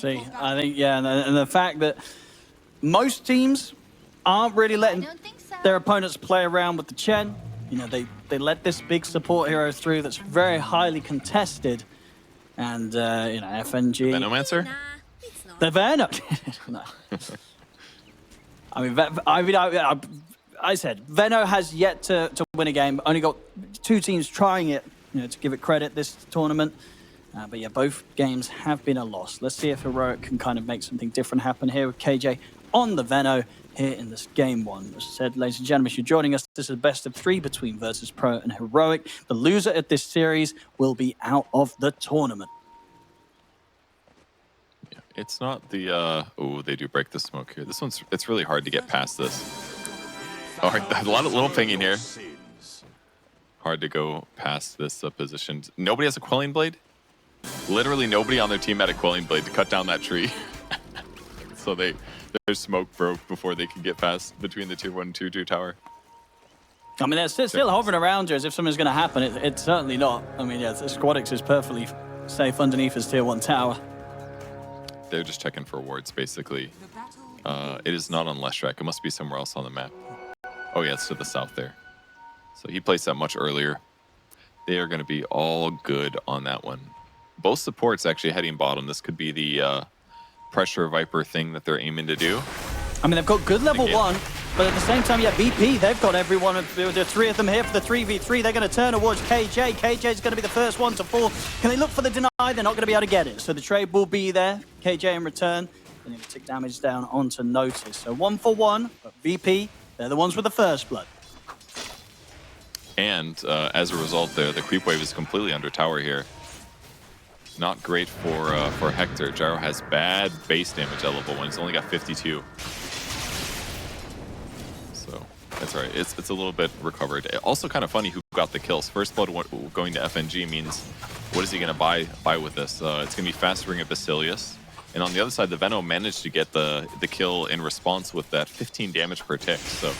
see. I think, yeah, and the fact that most teams aren't really letting their opponents play around with the Chen. You know, they let this big support hero through that's very highly contested. And, you know, FNG... The Venomancer? The Venom. No. I said, Veno has yet to win a game. Only got 2 teams trying it, you know, to give it credit this tournament. But yeah, both games have been a loss. Let's see if Heroic can kind of make something different happen here with KJ on the Veno here in this game 1. As I said, ladies and gentlemen, if you're joining us, this is a best of 3 between Virtus.pro and Heroic. The loser at this series will be out of the tournament. Yeah, it's not the, oh, they do break the smoke here. This one's, it's really hard to get past this. All right, a lot of little pinging here. Hard to go past this position. Nobody has a Quelling Blade? Literally nobody on their team had a Quelling Blade to cut down that tree. So their smoke broke before they could get past between the tier 1 and tier 2 tower. I mean, they're still hovering around you as if something's going to happen. It's certainly not. I mean, yeah, Squadix is perfectly safe underneath his tier 1 tower. They're just checking for wards, basically. It is not on Leshrac. It must be somewhere else on the map. Oh, yeah, it's to the south there. So he placed that much earlier. They are going to be all good on that one. Both supports actually heading bottom. This could be the pressure Viper thing that they're aiming to do. I mean, they've got good level 1, but at the same time, yeah, VP, they've got everyone. There are 3 of them here for the 3v3. They're going to turn towards KJ. KJ is going to be the first one to fall. Can they look for the deny? They're not going to be able to get it. So the trade will be there. KJ in return. They need to take damage down onto Notice. So 1 for 1, but VP, they're the ones with the first blood. And as a result, the creep wave is completely under tower here. Not great for Hector. Gyro has bad base damage at level 1. He's only got 52. So that's all right. It's a little bit recovered. Also kind of funny who got the kills. First blood going to FNG means what is he going to buy with this? It's going to be Fast Ring of Basilius. And on the other side, the Veno managed to get the kill in response with that 15 damage per tick. So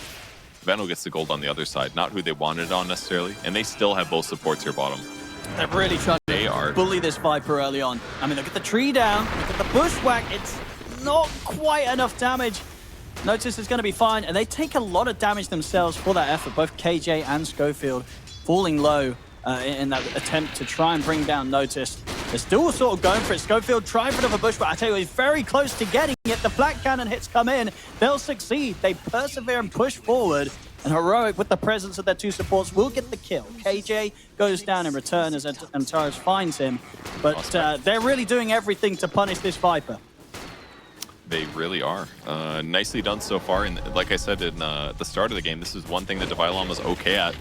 Veno gets the gold on the other side. Not who they wanted on necessarily. And they still have both supports here bottom. They're really trying to bully this Viper early on. I mean, look at the tree down. Look at the bushwhack. It's not quite enough damage. Notice it's going to be fine. And they take a lot of damage themselves for that effort. Both KJ and Schofield falling low in that attempt to try and bring down Notice. They're still sort of going for it. Schofield trying for another bushwhack. I tell you, he's very close to getting it. The flak cannon hits come in. They'll succeed. They persevere and push forward. And Heroic, with the presence of their 2 supports, will get the kill. KJ goes down in return as Antares finds him. But they're really doing everything to punish this Viper. They really are. Nicely done so far. And like I said in the start of the game, this is one thing that Devilon was okay at,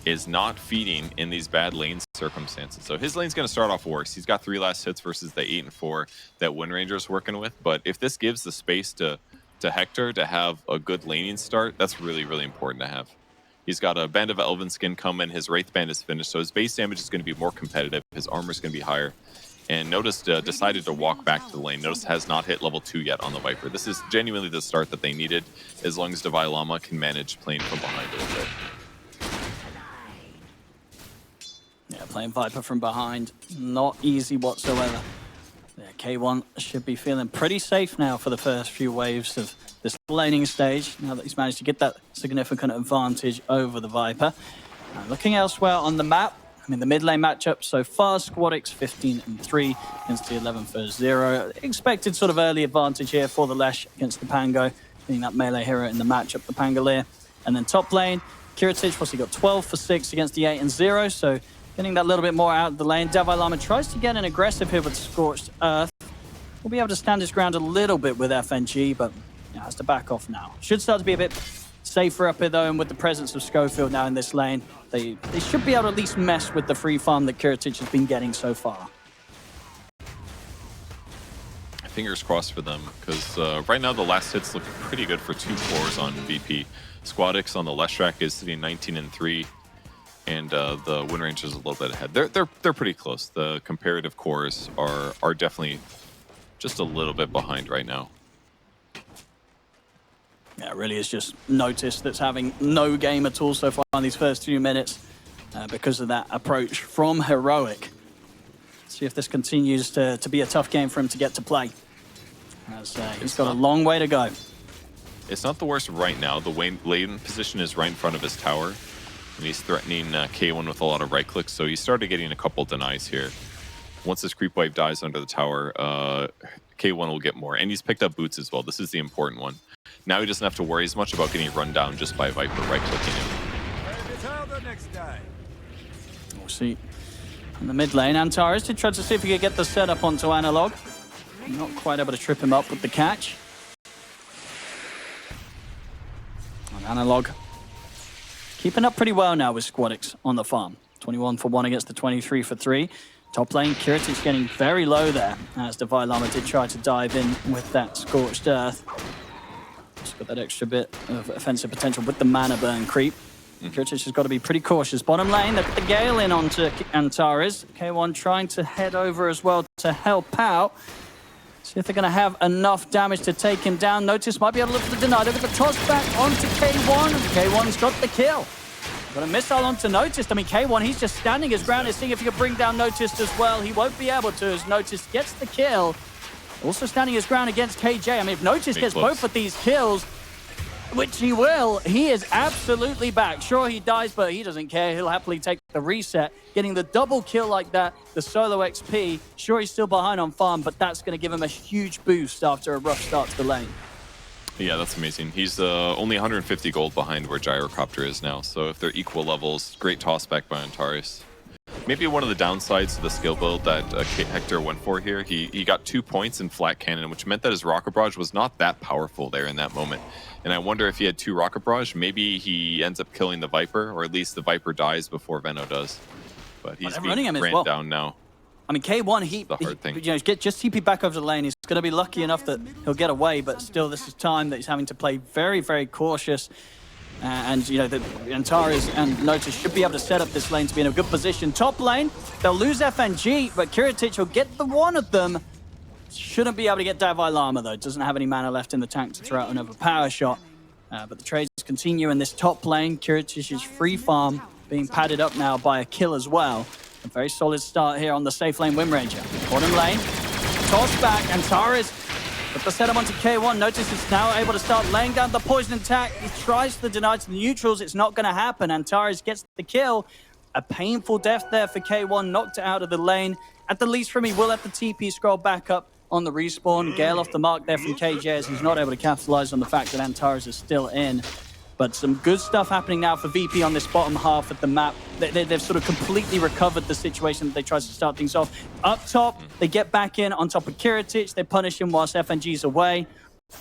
is not feeding in these bad lane circumstances. So his lane's going to start off worse. He's got 3 last hits versus the 8 and 4 that Wind Ranger's working with. But if this gives the space to Hector to have a good laning start, that's really, really important to have. He's got a Band of Elven Skin coming. His Wraith Band is finished, so his base damage is going to be more competitive. His armor is going to be higher. And Notice decided to walk back to the lane. Notice has not hit level 2 yet on the Viper. This is genuinely the start that they needed, as long as Devi Lama can manage playing from behind a little bit. Yeah, playing Viper from behind, not easy whatsoever. Yeah, K1 should be feeling pretty safe now for the first few waves of this laning stage, now that he's managed to get that significant advantage over the Viper. Looking elsewhere on the map, I mean, the mid lane matchup so far, Squadix 15 and 3 against the 11 for 0. Expected sort of early advantage here for the Lesh against the Pango, being that melee hero in the matchup, the Pangolier. And then top lane, Kiritich, what's he got? 12 for 6 against the 8 and 0, so getting that little bit more out of the lane. Devi Lama tries to get an aggressive here with Scorched Earth. We'll be able to stand his ground a little bit with FNG, but yeah, has to back off now. Should start to be a bit safer up here, though, and with the presence of Schofield now in this lane, they should be able to at least mess with the free farm that Kiritich has been getting so far. Fingers crossed for them, because right now the last hits look pretty good for 2 cores on VP. Squadix on the Leshrac is sitting 19 and 3. And the Wind Ranger is a little bit ahead. They're pretty close. The comparative cores are definitely just a little bit behind right now. Yeah, it really is just Notice that's having no game at all so far in these first few minutes because of that approach from Heroic. See if this continues to be a tough game for him to get to play. He's got a long way to go. It's not the worst right now. The lane position is right in front of his tower, and he's threatening K1 with a lot of right clicks, so he started getting a couple denies here. Once this creep wave dies under the tower, K1 will get more, and he's picked up boots as well. This is the important one. Now he doesn't have to worry as much about getting run down just by Viper right-clicking him. We'll see. In the mid lane, Antares did try to see if he could get the setup onto Analog. Not quite able to trip him up with the catch. And Analog keeping up pretty well now with Squadix on the farm. 21 for 1 against the 23 for 3. Top lane, Kiritic getting very low there, as Devilama did try to dive in with that Scorched Earth. Just got that extra bit of offensive potential with the mana burn creep. Kiritic has got to be pretty cautious. Bottom lane, they put the Gale in onto Antares. K1 trying to head over as well to help out. See if they're going to have enough damage to take him down. Notice might be able to look for the deny. They've got the toss back onto K1. K1's got the kill. Got a missile onto Noticed. I mean, K1, he's just standing his ground and seeing if he can bring down Noticed as well. He won't be able to as Noticed gets the kill. Also standing his ground against KJ. I mean, if Noticed gets both of these kills, which he will, he is absolutely back. Sure, he dies, but he doesn't care. He'll happily take the reset. Getting the double kill like that, the solo XP. Sure, he's still behind on farm, but that's going to give him a huge boost after a rough start to the lane. Yeah, that's amazing. He's only 150 gold behind where Gyrocopter is now. So if they're equal levels, great toss back by Antares. Maybe one of the downsides of the skill build that Hector went for here, he got 2 points in flat cannon, which meant that his rocket barrage was not that powerful there in that moment. And I wonder if he had 2 rocket barrage, maybe he ends up killing the Viper, or at least the Viper dies before Veno does. But he's being ran down now. I mean, K1, he you know, just TP back over the lane. He's going to be lucky enough that he'll get away, but still, this is time that he's having to play very, very cautious. And, you know, the Antares and Notice should be able to set up this lane to be in a good position. Top lane, they'll lose FNG, but Kiritic will get the one of them. Shouldn't be able to get Devilama, though. Doesn't have any mana left in the tank to throw out another power shot. But the trades continue in this top lane. Kiritic's free farm being padded up now by a kill as well. A very solid start here on the safe lane Wind Ranger. Bottom lane, toss back, Antares with the setup onto K1. Notice it's now able to start laying down the poison attack. He tries to deny to the neutrals. It's not going to happen. Antares gets the kill. A painful death there for K1, knocked out of the lane. At the least from he will have the TP scroll back up on the respawn. Gale off the mark there from KJ as he's not able to capitalize on the fact that Antares is still in. But some good stuff happening now for VP on this bottom half of the map. They've sort of completely recovered the situation that they tried to start things off. Up top, they get back in on top of Kiritic. They punish him whilst FNG's away.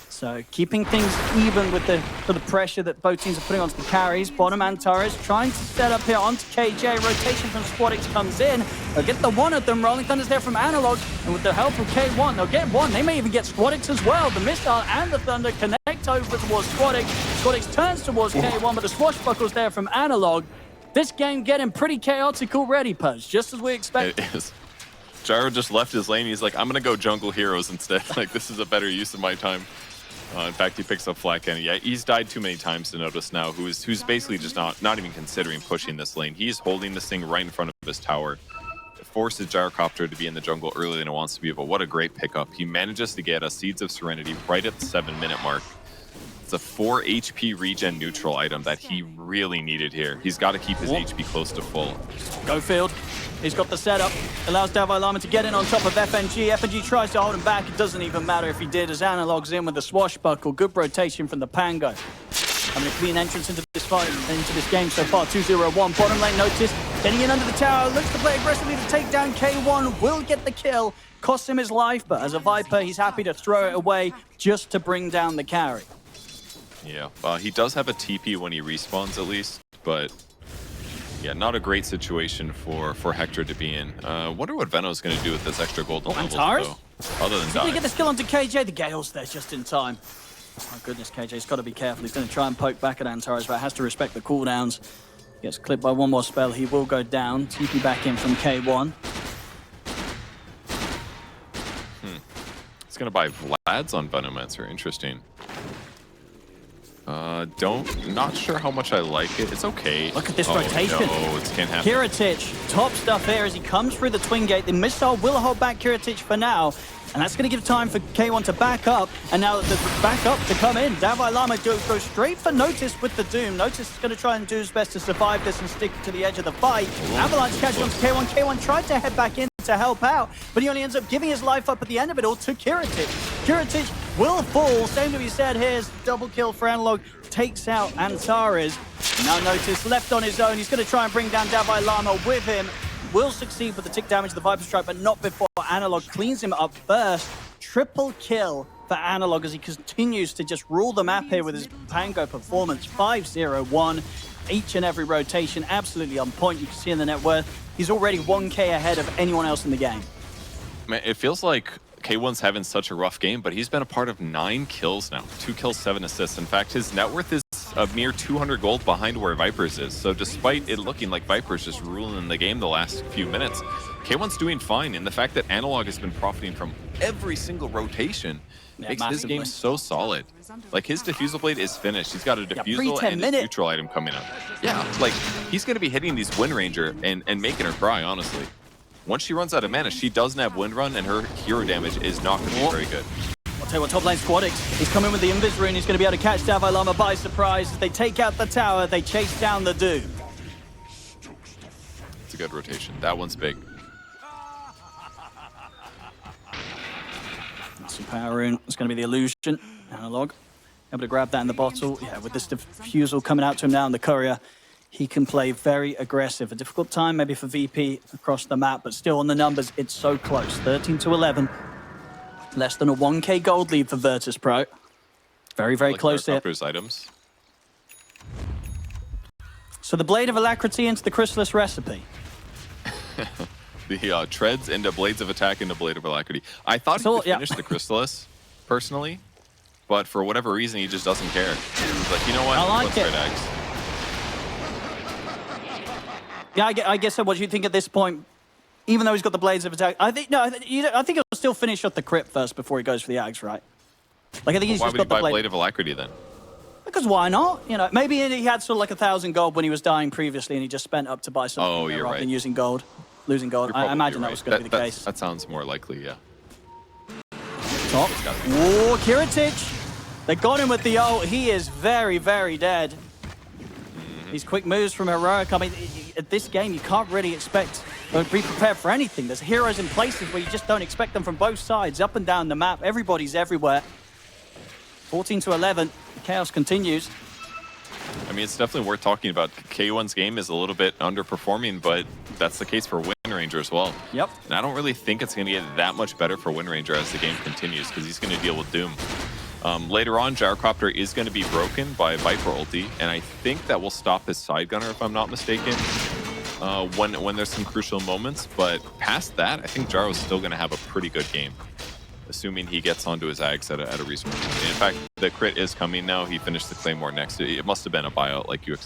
So keeping things even with the sort of pressure that both teams are putting onto the carries. Bottom Antares trying to set up here onto KJ. Rotation from Squadix comes in. They'll get the one of them. Rolling Thunder's there from Analog. And with the help of K1, they'll get one. They may even get Squadix as well. The missile and the Thunder connect over towards Squadix. Squadix turns towards K1, but the swashbuckles there from Analog. This game getting pretty chaotic already, Puz, just as we expected. It is. Gyro just left his lane. He's like, I'm going to go jungle heroes instead. Like, this is a better use of my time. In fact, he picks up Flat Cannon. Yeah, he's died too many times to notice now, who's basically just not even considering pushing this lane. He's holding this thing right in front of his tower. It forces Gyrocopter to be in the jungle earlier than it wants to be, but what a great pickup. He manages to get a Seeds of Serenity right at the 7-minute mark. It's a 4 HP regen neutral item that he really needed here. He's got to keep his HP close to full. Go field. He's got the setup. Allows Devilama to get in on top of FNG. FNG tries to hold him back. It doesn't even matter if he did, as Analog's in with the swashbuckle. Good rotation from the Pango. Having a clean entrance into this fight, into this game so far. 2-0-1. Bottom lane Notice. Getting in under the tower. Looks to play aggressively to take down K1. Will get the kill. Costs him his life, but as a Viper, he's happy to throw it away just to bring down the carry. Yeah, he does have a TP when he respawns at least, but yeah, not a great situation for Hector to be in. Wonder what Veno's going to do with this extra golden levels, though, other than die. He's going to get the skill onto KJ. The Gale's there just in time. Oh, my goodness, KJ's got to be careful. He's going to try and poke back at Antares, but has to respect the cooldowns. Gets clipped by one more spell. He will go down. TP back in from K1. He's going to buy Vlad's on Venomancer. Interesting. Not sure how much I like it. It's okay. Look at this rotation. No, it can't happen. Kiritic, top stuff here as he comes through the twin gate. The missile will hold back Kiritic for now. And that's going to give time for K1 to back up. And now the back up to come in. Davai Lama goes straight for Notice with the Doom. Notice is going to try and do his best to survive this and stick to the edge of the fight. Avalanche catching on to K1. K1 tried to head back in to help out, but he only ends up giving his life up at the end of it all to Kiritic. Kiritic will fall. Same to be said here. Double kill for Analog. Takes out Antares. Now Notice left on his own. He's going to try and bring down Davai Lama with him. Will succeed with the tick damage of the Viper Strike, but not before Analog cleans him up first. Triple kill for Analog as he continues to just rule the map here with his Pango performance. 5-0-1, each and every rotation, absolutely on point. You can see in the net worth, he's already 1K ahead of anyone else in the game. Man, it feels like K1's having such a rough game, but he's been a part of 9 kills now. 2 kills, 7 assists. In fact, his net worth is a mere 200 gold behind where Vipers is. So despite it looking like Vipers just ruling the game the last few minutes, K1's doing fine. And the fact that Analog has been profiting from every single rotation makes his game so solid. Like, his Diffusal Blade is finished. He's got a Diffusal and a neutral item coming up. Yeah, like, he's going to be hitting these Wind Ranger and making her cry, honestly. Once she runs out of mana, she doesn't have Wind Run, and her hero damage is not going to be very good. I'll tell you what, top lane Squadix, he's coming with the Invis Rune. He's going to be able to catch Davai Lama by surprise. As they take out the tower, they chase down the Doom. It's a good rotation. That one's big. Some power rune. It's going to be the illusion. Analog able to grab that in the bottle. Yeah, with this Diffusal coming out to him now in the courier, he can play very aggressive. A difficult time maybe for VP across the map, but still on the numbers, it's so close. 13-11. Less than a 1K gold lead for Virtus.pro. Very, very close here. Items. So the Blade of Alacrity into the Chrysalis recipe. The treads into Blades of Attack into Blade of Alacrity. I thought he could finish the Chrysalis, personally, but for whatever reason, he just doesn't care. He's like, you know what? Let's trade Axe. Yeah, I guess so. What do you think at this point? Even though he's got the Blades of Attack, I think he'll still finish off the crit first before he goes for the Axe, right? Like, I think he's just got the Blade of Alacrity then? Because why not? You know, maybe he had sort of like 1,000 gold when he was dying previously, and he just spent up to buy something rather than using gold, losing gold. I imagine that was going to be the case. That sounds more likely, yeah. Top. Oh, Kiritic. They got him with the ult. He is very, very dead. These quick moves from Heroic. I mean, at this game, you can't really expect or be prepared for anything. There's heroes in places where you just don't expect them from both sides, up and down the map. Everybody's everywhere. 14-11. The chaos continues. I mean, it's definitely worth talking about. K1's game is a little bit underperforming, but that's the case for Wind Ranger as well. Yep. And I don't really think it's going to get that much better for Wind Ranger as the game continues, because he's going to deal with Doom. Later on, Gyrocopter is going to be broken by Viper ulti, and I think that will stop his side gunner, if I'm not mistaken, when there's some crucial moments. But past that, I think Gyro's still going to have a pretty good game, assuming he gets onto his Ags at a reasonable point. In fact, the crit is coming now. He finished the Claymore next. It must have been a buyout, like you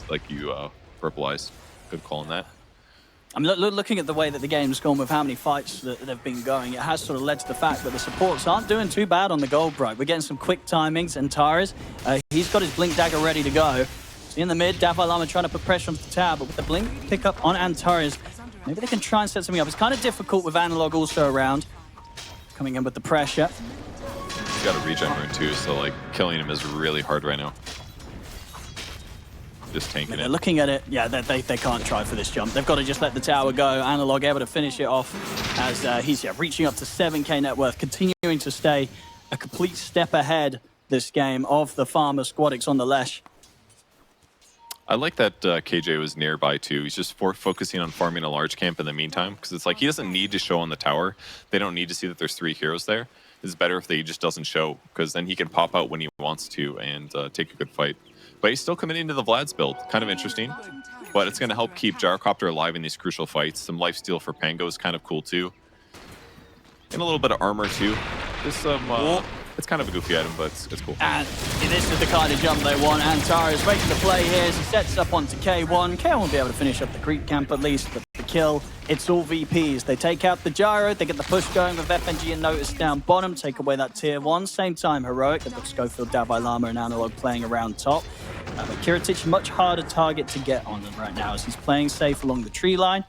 purpleized. Good call on that. I mean, looking at the way that the game's gone with how many fights that have been going, it has sort of led to the fact that the supports aren't doing too bad on the gold bright. We're getting some quick timings, and Tares, he's got his Blink Dagger ready to go. So in the mid, Davai Lama trying to put pressure on the tower, but with the Blink pick up on Antares, maybe they can try and set something up. It's kind of difficult with Analog also around, coming in with the pressure. He's got a regen rune too, so like killing him is really hard right now. Just tanking They're looking at it. Yeah, they can't try for this jump. They've got to just let the tower go. Analog able to finish it off as he's reaching up to 7K net worth, continuing to stay a complete step ahead this game of the Farmer Squadix on the Lesh. I like that KJ was nearby too. He's just focusing on farming a large camp in the meantime, because it's like he doesn't need to show on the tower. They don't need to see that there's 3 heroes there. It's better if he just doesn't show, because then he can pop out when he wants to and take a good fight. But he's still coming into the Vlad's build. Kind of interesting. But it's going to help keep Gyrocopter alive in these crucial fights. Some lifesteal for Pango is kind of cool too. And a little bit of armor too. There's some... it's kind of a goofy item, but it's cool. And this is the kind of jump they want. Antares making the play here as he sets up onto K1. K1 will be able to finish up the creep camp at least, but the kill, it's all VPs. They take out the Gyro, they get the push going with FNG and Notice down bottom, take away that tier 1. Same time, Heroic, they've got Schofield, Davai Lama and Analog playing around top. But Kiritic, much harder target to get on them right now as he's playing safe along the tree line.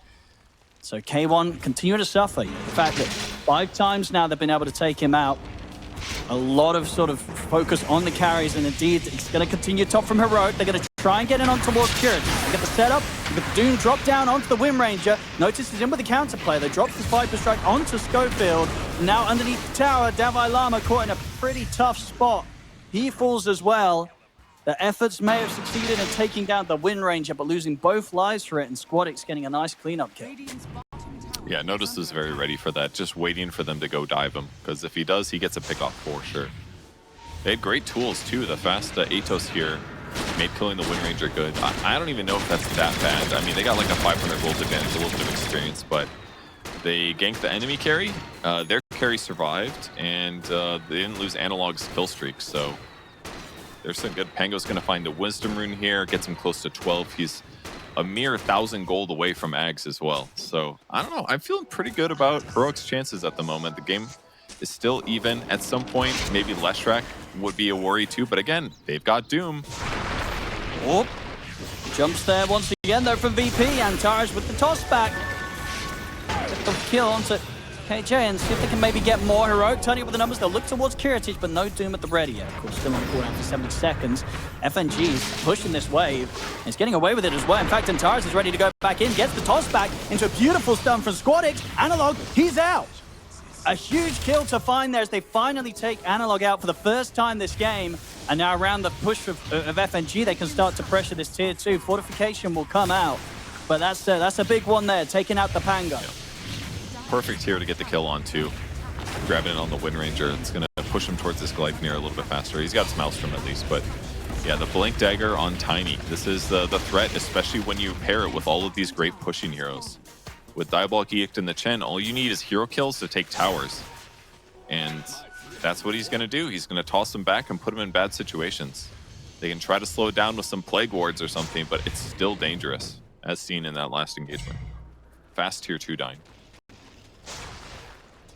So K1 continue to suffer. The fact that 5 times now they've been able to take him out. A lot of sort of focus on the carries, and indeed it's going to continue top from Heroic. They're going to try and get in on towards Curate. They get the setup, but Doom drop down onto the Wind Ranger. Notice he's in with the counterplay. They drop this Viper Strike onto Schofield. Now underneath the tower, Davai Lama caught in a pretty tough spot. He falls as well. The efforts may have succeeded in taking down the Wind Ranger, but losing both lives for it, and Squadix getting a nice cleanup kill. Yeah, Notice is very ready for that, just waiting for them to go dive him, because if he does, he gets a pick off for sure. They had great tools too. The fast Atos here made killing the Wind Ranger good. I don't even know if that's that bad. I mean, they got like a 500 gold advantage, a little bit of experience, but they ganked the enemy carry. Their carry survived, and they didn't lose Analog's kill streak, so there's some good. Pango's going to find a Wisdom Rune here, gets him close to 12. He's a mere 1,000 gold away from Ags as well. So, I don't know. I'm feeling pretty good about Heroic's chances at the moment. The game is still even. At some point, maybe Leshrac would be a worry too. But again, they've got Doom. Oh, jumps there once again, though, from VP. Antares with the toss back. Get the kill onto KJ and see if they can maybe get more Heroic. Turning up with the numbers, they'll look towards Kiritich, but no Doom at the ready yet. Of course, still on cooldown for 70 seconds. FNG's pushing this wave. He's getting away with it as well. In fact, Antares is ready to go back in, gets the toss back into a beautiful stun from Squadix. Analog, he's out. A huge kill to find there as they finally take Analog out for the first time this game. And now around the push of FNG, they can start to pressure this tier 2. Fortification will come out, but that's a big one there, taking out the Pango. Yep. Perfect here to get the kill on too. Grabbing it on the Wind Ranger. It's going to push him towards this Gleipnir a little bit faster. He's got his Maelstrom at least, but yeah, the Blink Dagger on Tiny. This is the threat, especially when you pair it with all of these great pushing heroes. With Diabolic Edict and the Chen, all you need is hero kills to take towers. And that's what he's going to do. He's going to toss them back and put them in bad situations. They can try to slow it down with some Plague Wards or something, but it's still dangerous, as seen in that last engagement. Fast tier 2 dying.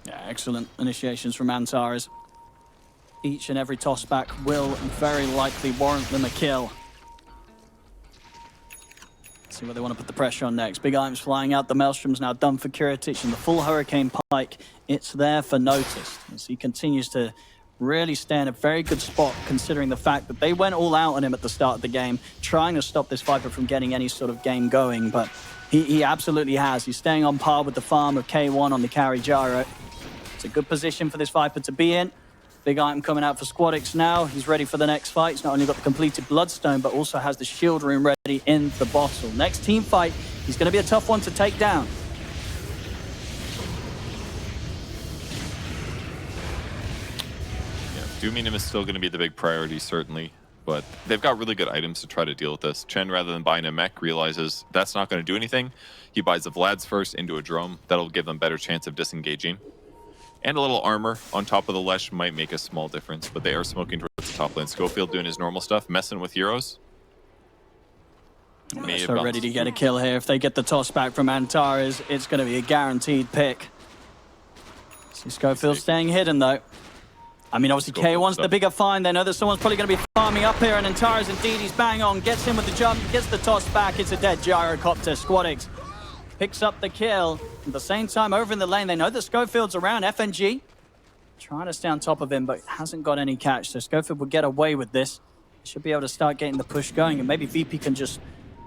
Yeah, excellent initiations from Antares. Each and every tossback will very likely warrant them a kill. Let's see where they want to put the pressure on next. Big items flying out. The Maelstrom's now done for Kiritich, and the full Hurricane Pike, it's there for Notice. As he continues to really stay in a very good spot, considering the fact that they went all out on him at the start of the game, trying to stop this Viper from getting any sort of game going, but he absolutely has. He's staying on par with the farm of K1 on the carry gyro. It's a good position for this Viper to be in. Big item coming out for Squadix now. He's ready for the next fight. He's not only got the completed Bloodstone, but also has the Shield Rune ready in the bottle. Next team fight, he's going to be a tough one to take down. Yeah, dooming him is still going to be the big priority, certainly. But they've got really good items to try to deal with this. Chen, rather than buying a mech, realizes that's not going to do anything. He buys the Vlads first into a drum. That'll give them a better chance of disengaging. And a little armor on top of the Lesh might make a small difference, but they are smoking towards the top lane. Schofield doing his normal stuff, messing with heroes. So ready to get a kill here. If they get the toss back from Antares, it's going to be a guaranteed pick. See Schofield staying hidden though. I mean, obviously K1's the bigger find. They know that someone's probably going to be farming up here, and Antares indeed, he's bang on, gets in with the jump, gets the toss back. It's a dead gyrocopter. Squadix picks up the kill. At the same time, over in the lane, they know that Schofield's around. FNG trying to stay on top of him, but hasn't got any catch. So Schofield will get away with this. Should be able to start getting the push going, and maybe VP can just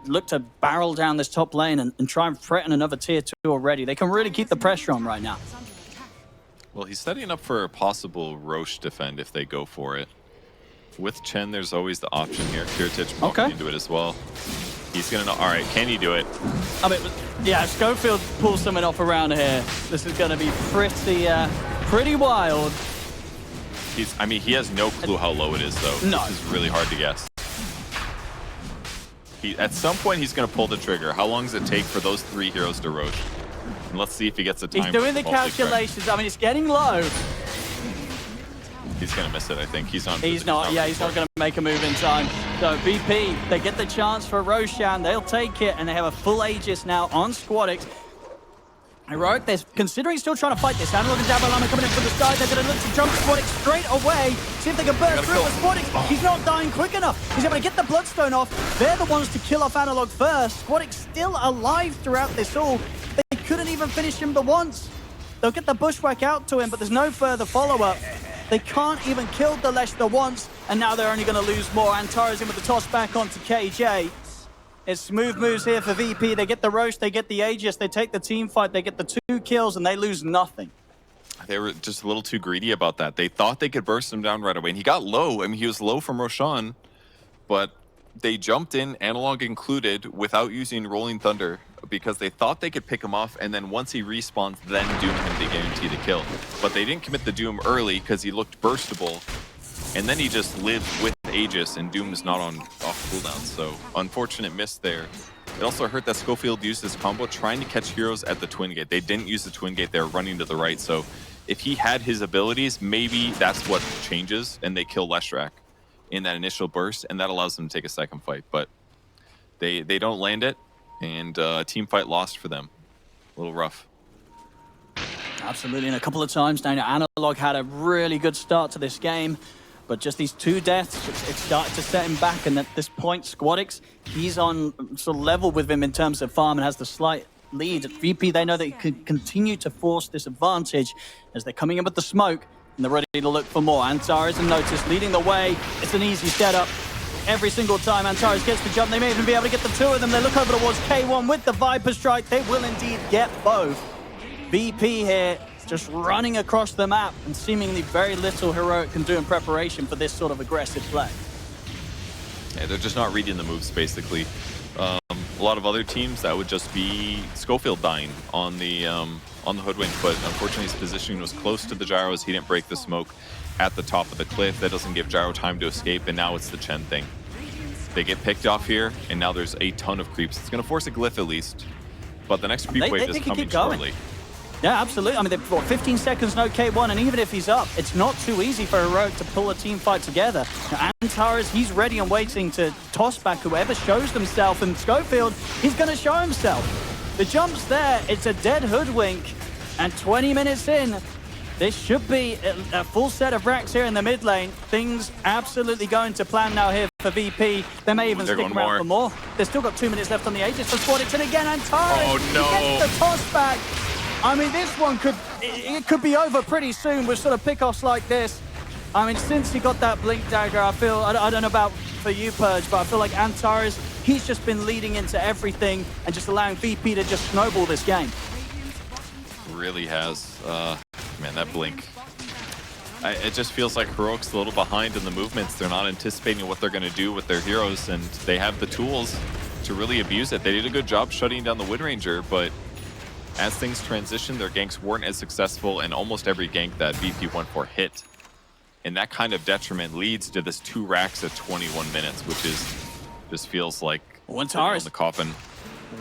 look to barrel down this top lane and try and threaten another tier 2 already. They can really keep the pressure on right now. Well, he's setting up for a possible Roche defend if they go for it. With Chen, there's always the option here. Kiritich walking into it as well. He's going to know. All right, can he do it? I mean, yeah, Schofield pulls something off around here. This is going to be pretty wild. I mean, he has no clue how low it is, though. No. This is really hard to guess. At some point, he's going to pull the trigger. How long does it take for those 3 heroes to Roche? And let's see if he gets a time. He's doing the calculations. I mean, it's getting low. He's going to miss it, I think. He's not. He's not. Yeah, he's not going to make a move in time. So VP, they get the chance for Roshan. They'll take it, and they have a full Aegis now on Squadix. Heroic, they're considering still trying to fight this. Analog and Dabalama coming in from the side. They're going to look to jump Squadix straight away. See if they can burst through with Squadix. He's not dying quick enough. He's able to get the Bloodstone off. They're the ones to kill off Analog first. Squadix still alive throughout this all. They couldn't even finish him the once. They'll get the bushwhack out to him, but there's no further follow-up. They can't even kill the Leicester once, and now they're only going to lose more. Antares in with the toss back onto KJ. It's smooth moves here for VP. They get the roast, they get the Aegis, they take the team fight, they get the 2 kills, and they lose nothing. They were just a little too greedy about that. They thought they could burst him down right away, and he got low. I mean, he was low from Roshan, but they jumped in, Analog included, without using Rolling Thunder because they thought they could pick him off, and then once he respawns, then Doom him to guarantee the kill. But they didn't commit the Doom early because he looked burstable, and then he just lived with Aegis, and Doom is not on off cooldown, so unfortunate miss there. It also hurt that Schofield used this combo trying to catch heroes at the Twin Gate. They didn't use the Twin Gate, they were running to the right, so if he had his abilities, maybe that's what changes, and they kill Leshrac in that initial burst, and that allows them to take a second fight. But they don't land it, and team fight lost for them. A little rough. Absolutely, and a couple of times now, Analog had a really good start to this game, but just these 2 deaths, it started to set him back, and at this point, Squadix, he's on sort of level with him in terms of farm and has the slight lead. At VP, they know they can continue to force this advantage as they're coming in with the smoke, and they're ready to look for more. Antares and Notice leading the way. It's an easy setup. Every single time Antares gets the jump, they may even be able to get the 2 of them. They look over towards K1 with the Viper Strike. They will indeed get both. VP here just running across the map, and seemingly very little Heroic can do in preparation for this sort of aggressive play. Yeah, they're just not reading the moves, basically. A lot of other teams, that would just be Schofield dying on the Hoodwink, but unfortunately his positioning was close to the Gyros. He didn't break the smoke at the top of the cliff. That doesn't give Gyro time to escape, and now it's the Chen thing. They get picked off here, and now there's a ton of creeps. It's going to force a glyph at least, but the next creep wave is coming shortly. Yeah, absolutely. I mean, they've got 15 seconds, no K1, and even if he's up, it's not too easy for Heroic to pull a team fight together. Now, Antares, he's ready and waiting to toss back whoever shows themselves, and Schofield, he's going to show himself. The jump's there, it's a dead Hoodwink, and 20 minutes in, this should be a full set of racks here in the mid lane. Things absolutely going to plan now here for VP. They may even stick around for more. They've still got 2 minutes left on the Aegis for Squadix, and again, Antares, he gets the toss back. I mean, this one could be over pretty soon with sort of pickoffs like this. I mean, since he got that Blink Dagger, I don't know about for you, Purge, but I feel like Antares, he's just been leading into everything and just allowing VP to just snowball this game. Really has. Man, that Blink. It just feels like Heroic's a little behind in the movements. They're not anticipating what they're going to do with their heroes, and they have the tools to really abuse it. They did a good job shutting down the Wind Ranger, but as things transition, their ganks weren't as successful, and almost every gank that VP went for hit. And that kind of detriment leads to this 2 racks at 21 minutes, which just feels like Antares, the coffin.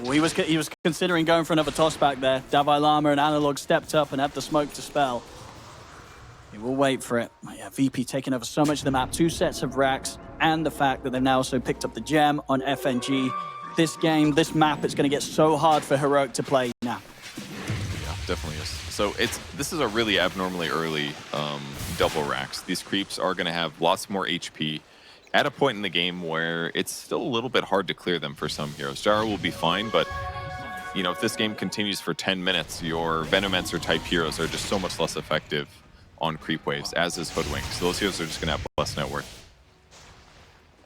He was considering going for another toss back there. Davai Lama and Analog stepped up and had the smoke to spell. He will wait for it. Yeah, VP taking over so much of the map, 2 sets of racks, and the fact that they've now also picked up the gem on FNG. This game, this map, it's going to get so hard for Heroic to play now. Yeah, definitely is. So this is a really abnormally early double racks. These creeps are going to have lots more HP at a point in the game where it's still a little bit hard to clear them for some heroes. Gyro will be fine, but you know, if this game continues for 10 minutes, your Venomancer type heroes are just so much less effective on creep waves, as is Hoodwink. So those heroes are just going to have less net worth.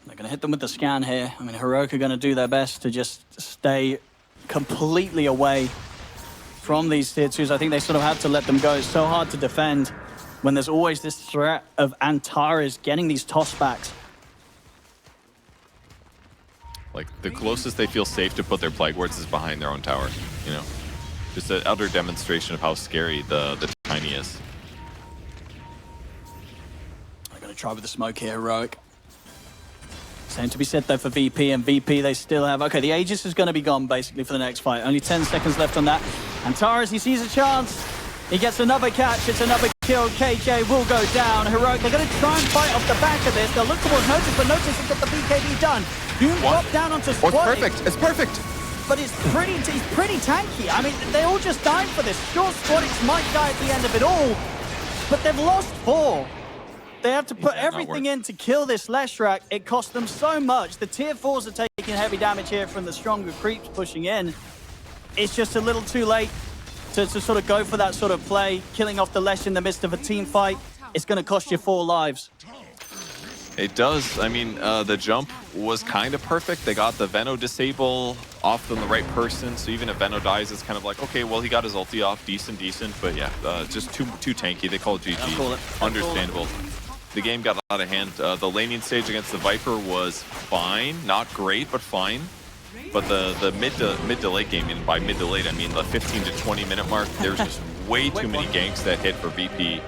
They're going to hit them with the scan here. I mean, Heroic are going to do their best to just stay completely away from these tier 2s. I think they sort of have to let them go. It's so hard to defend when there's always this threat of Antares getting these tossbacks. Like, the closest they feel safe to put their Plague Wards is behind their own tower, you know? Just an utter demonstration of how scary the Tiny is. They're going to try with the smoke here, Heroic. Same to be said, though, for VP, and VP, they still have... Okay, the Aegis is going to be gone, basically, for the next fight. Only 10 seconds left on that. Antares, he sees a chance. He gets another catch. It's another kill. KJ will go down. Heroic, they're going to try and fight off the back of this. They'll look towards Notice, but Notice has got the BKB done. Doom drop down onto Squadix. Oh, it's perfect. It's perfect. But he's pretty tanky. I mean, they all just died for this. Sure, Squadix might die at the end of it all, but they've lost 4. They have to put everything in to kill this Leshrac. It cost them so much. The tier 4s are taking heavy damage here from the stronger creeps pushing in. It's just a little too late. to sort of go for that sort of play, killing off the Lesh in the midst of a team fight, it's going to cost you 4 lives. It does. I mean, the jump was kind of perfect. They got the Veno disable off on the right person, so even if Veno dies, it's kind of like, okay, well, he got his ulti off, decent. But yeah, just too tanky. They call it GG. Understandable. The game got out of hand. The laning stage against the Viper was fine. Not great, but fine. But the mid to late game, and by mid to late, I mean the 15 to 20 minute mark, there's just way too many ganks that hit for VP.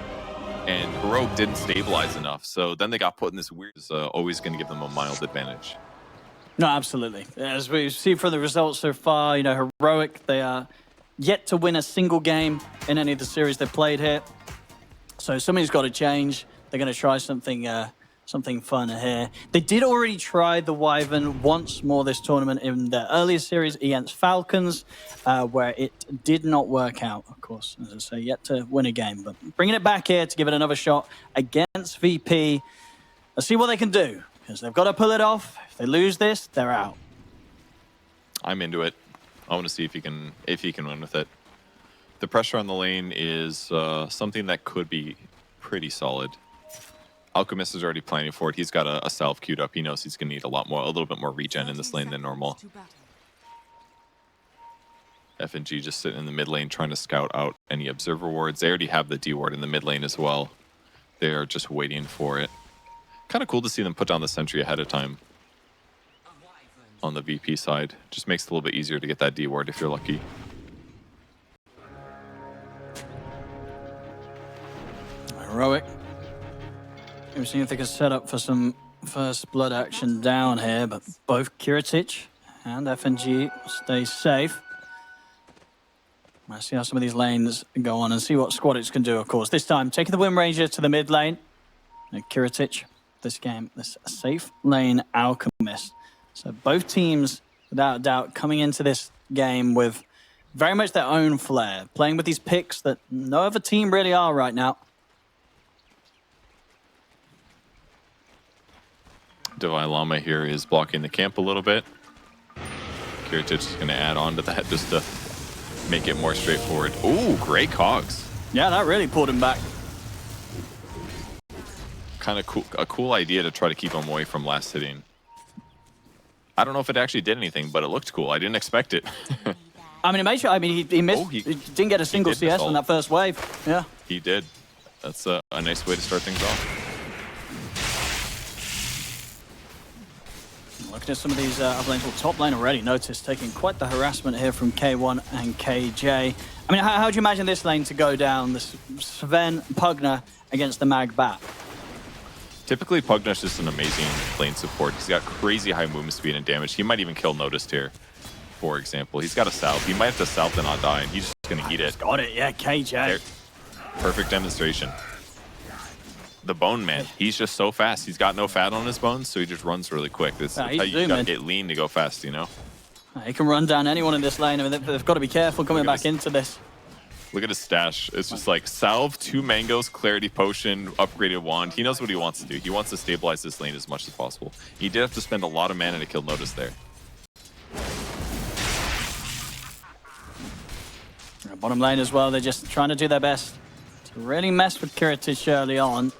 And Heroic didn't stabilize enough, so then they got put in this weird. Always going to give them a mild advantage. No, absolutely. As we see from the results so far, you know, Heroic, they are yet to win a single game in any of the series they've played here. So something's got to change. They're going to try something fun here. They did already try the Wyvern once more this tournament in the earlier series against Falcons, where it did not work out, of course. As I say, yet to win a game. But bringing it back here to give it another shot against VP. Let's see what they can do, because they've got to pull it off. If they lose this, they're out. I'm into it. I want to see if he can win with it. The pressure on the lane is something that could be pretty solid. Alchemist is already planning for it. He's got a salve queued up. He knows he's going to need a little bit more regen in this lane than normal. FNG just sitting in the mid lane trying to scout out any observer wards. They already have the D ward in the mid lane as well. They are just waiting for it. Kind of cool to see them put down the sentry ahead of time on the VP side. Just makes it a little bit easier to get that D ward if you're lucky. Heroic. We're seeing if they can set up for some first blood action down here, but both Kiritich and FNG stay safe. Let's see how some of these lanes go on and see what Squadix can do, of course. This time, taking the Wind Ranger to the mid lane. And Kiritich, this safe lane Alchemist. So both teams, without a doubt, coming into this game with very much their own flair, playing with these picks that no other team really are right now. Divine Llama here is blocking the camp a little bit. Kiritich is going to add on to that just to make it more straightforward. Ooh, great cogs. Yeah, that really pulled him back. Kind of cool, a cool idea to try to keep him away from last hitting. I don't know if it actually did anything, but it looked cool. I didn't expect it. I mean, it made sure, I mean, he missed, he didn't get a single CS on that first wave. Yeah. He did. That's a nice way to start things off. Looking at some of these upper lanes, well, top lane already noticed taking quite the harassment here from K1 and KJ. I mean, how do you imagine this lane to go down? This Sven Pugner against the Mag Bat. Typically, Pugner's just an amazing lane support. He's got crazy high movement speed and damage. He might even kill Noticed here, for example. He's got a salve. He might have to salve to not die, and he's just going to eat it. Got it, yeah, KJ. There. Perfect demonstration. The Bone Man, he's just so fast. He's got no fat on his bones, so he just runs really quick. That's how you got to get lean to go fast, you know? He can run down anyone in this lane. I mean, they've got to be careful coming back into this. Look at his stash. It's just like salve, 2 mangoes, clarity potion, upgraded wand. He knows what he wants to do. He wants to stabilize this lane as much as possible. He did have to spend a lot of mana to kill Notice there. Bottom lane as well, they're just trying to do their best to really mess with Kiritich early on.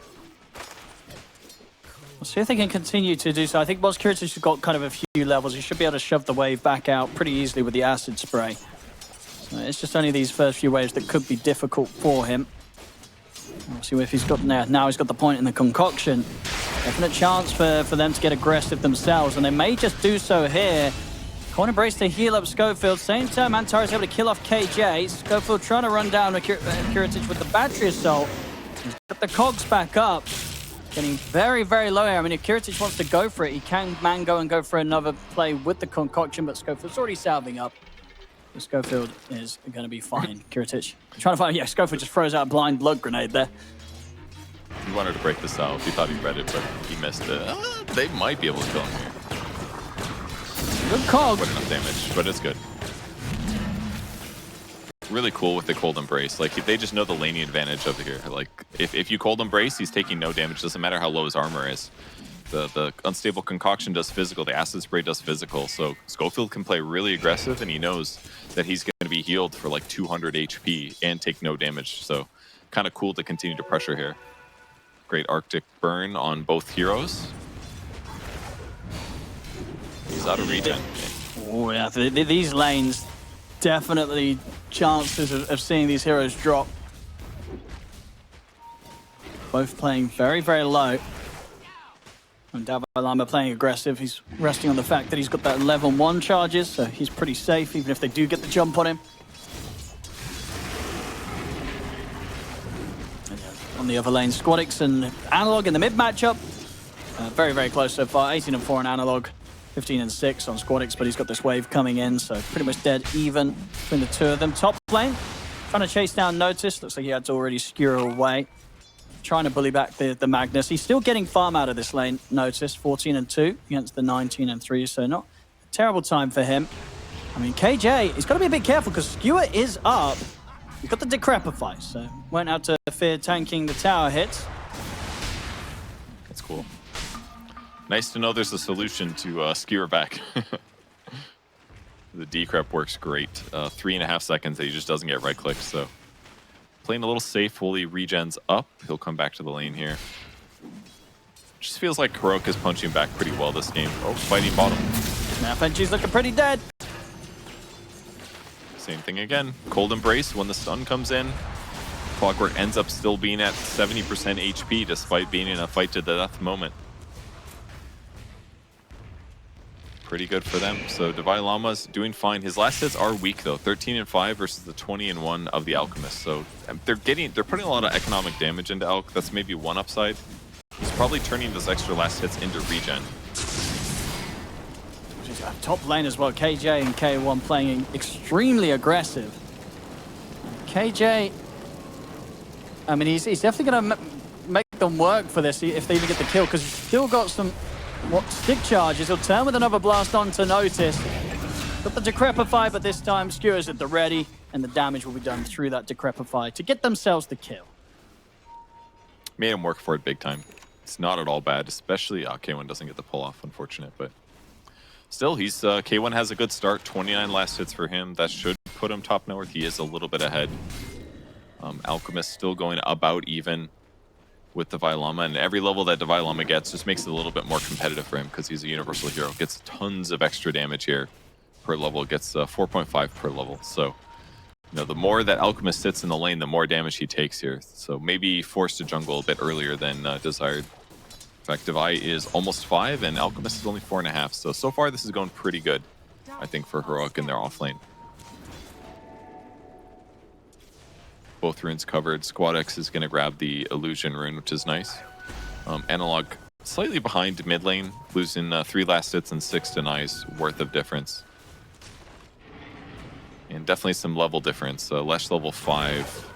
We'll see if they can continue to do so. I think once Kiritich has got kind of a few levels, he should be able to shove the wave back out pretty easily with the acid spray. So it's just only these first few waves that could be difficult for him. We'll see if he's got now he's got the point in the concoction. Definite chance for them to get aggressive themselves, and they may just do so here. Corner brace to heal up Schofield. Same time, Antar is able to kill off KJ. Schofield trying to run down Kiritich with the battery assault. He's got the cogs back up. Getting very, very low here. I mean, if Kiritich wants to go for it, he can mango and go for another play with the concoction, but Schofield's already salving up. So Schofield is going to be fine. Kiritich trying to find, yeah, Schofield just throws out a blind blood grenade there. He wanted to break this out. He thought he read it, but he missed it. They might be able to kill him here. Good cog. Quite enough damage, but it's good. Really cool with the cold embrace. Like, they just know the laning advantage of here. Like, if you cold embrace, he's taking no damage. Doesn't matter how low his armor is. The unstable concoction does physical. The acid spray does physical. So Schofield can play really aggressive, and he knows that he's going to be healed for like 200 HP and take no damage. So kind of cool to continue to pressure here. Great Arctic burn on both heroes. He's out of regen. Oh yeah, these lanes definitely chances of seeing these heroes drop. Both playing very, very low. And double-elimination playing aggressive. He's resting on the fact that he's got that level 1 charges, so he's pretty safe even if they do get the jump on him. And yeah, on the other lane, Squadix and Analog in the mid matchup. Very, very close so far. 18-4 on Analog, 15-6 on Squadix, but he's got this wave coming in, so pretty much dead even between the two of them. Top lane, trying to chase down Notice. Looks like he had to already skewer away. Trying to bully back the Magnus. He's still getting farm out of this lane, Notice. 14-2 against the 19-3, so not a terrible time for him. I mean, KJ, he's got to be a bit careful because Skewer is up. He's got the Decrepify, so won't have to fear tanking the tower hits. That's cool. Nice to know there's a solution to Skewer back. The decrep works great. 3.5 seconds that he just doesn't get right-clicked, so playing a little safe while he regens up. He'll come back to the lane here. Just feels like Heroic is punching back pretty well this game. Oh, fighting bottom. Now FNG's looking pretty dead. Same thing again. Cold Embrace when the stun comes in. Clockwork ends up still being at 70% HP despite being in a fight to the death moment. Pretty good for them. So double-elimination is doing fine. His last hits are weak though, 13-5 versus the 20-1 of the Alchemist. So they're putting a lot of economic damage into Alch. That's maybe one upside. He's probably turning those extra last hits into regen. Top lane as well. KJ and K1 playing extremely aggressive. KJ, I mean, he's definitely going to make them work for this if they even get the kill, because he's still got some stick charges. He'll turn with another blast on to Notice. Got the Decrepify, but this time Skewer's at the ready, and the damage will be done through that Decrepify to get themselves the kill. Made him work for it big time. It's not at all bad, especially K1 doesn't get the pull off, unfortunate, but still, he's K1 has a good start. 29 last hits for him. That should put him top north. He is a little bit ahead. Alchemist still going about even with double-elimination, and every level that double-elimination gets just makes it a little bit more competitive for him because he's a universal hero. Gets tons of extra damage here per level. Gets 4.5 per level. So, you know, the more that Alchemist sits in the lane, the more damage he takes here. So maybe forced to jungle a bit earlier than desired. In fact, Devi is almost 5 and Alchemist is only 4.5. So far this is going pretty good, I think, for Heroic in their off lane. Both runes covered. Squadix is going to grab the Illusion rune, which is nice. Analog slightly behind mid lane, losing 3 last hits and 6 denies worth of difference. And definitely some level difference. Lesh level 5,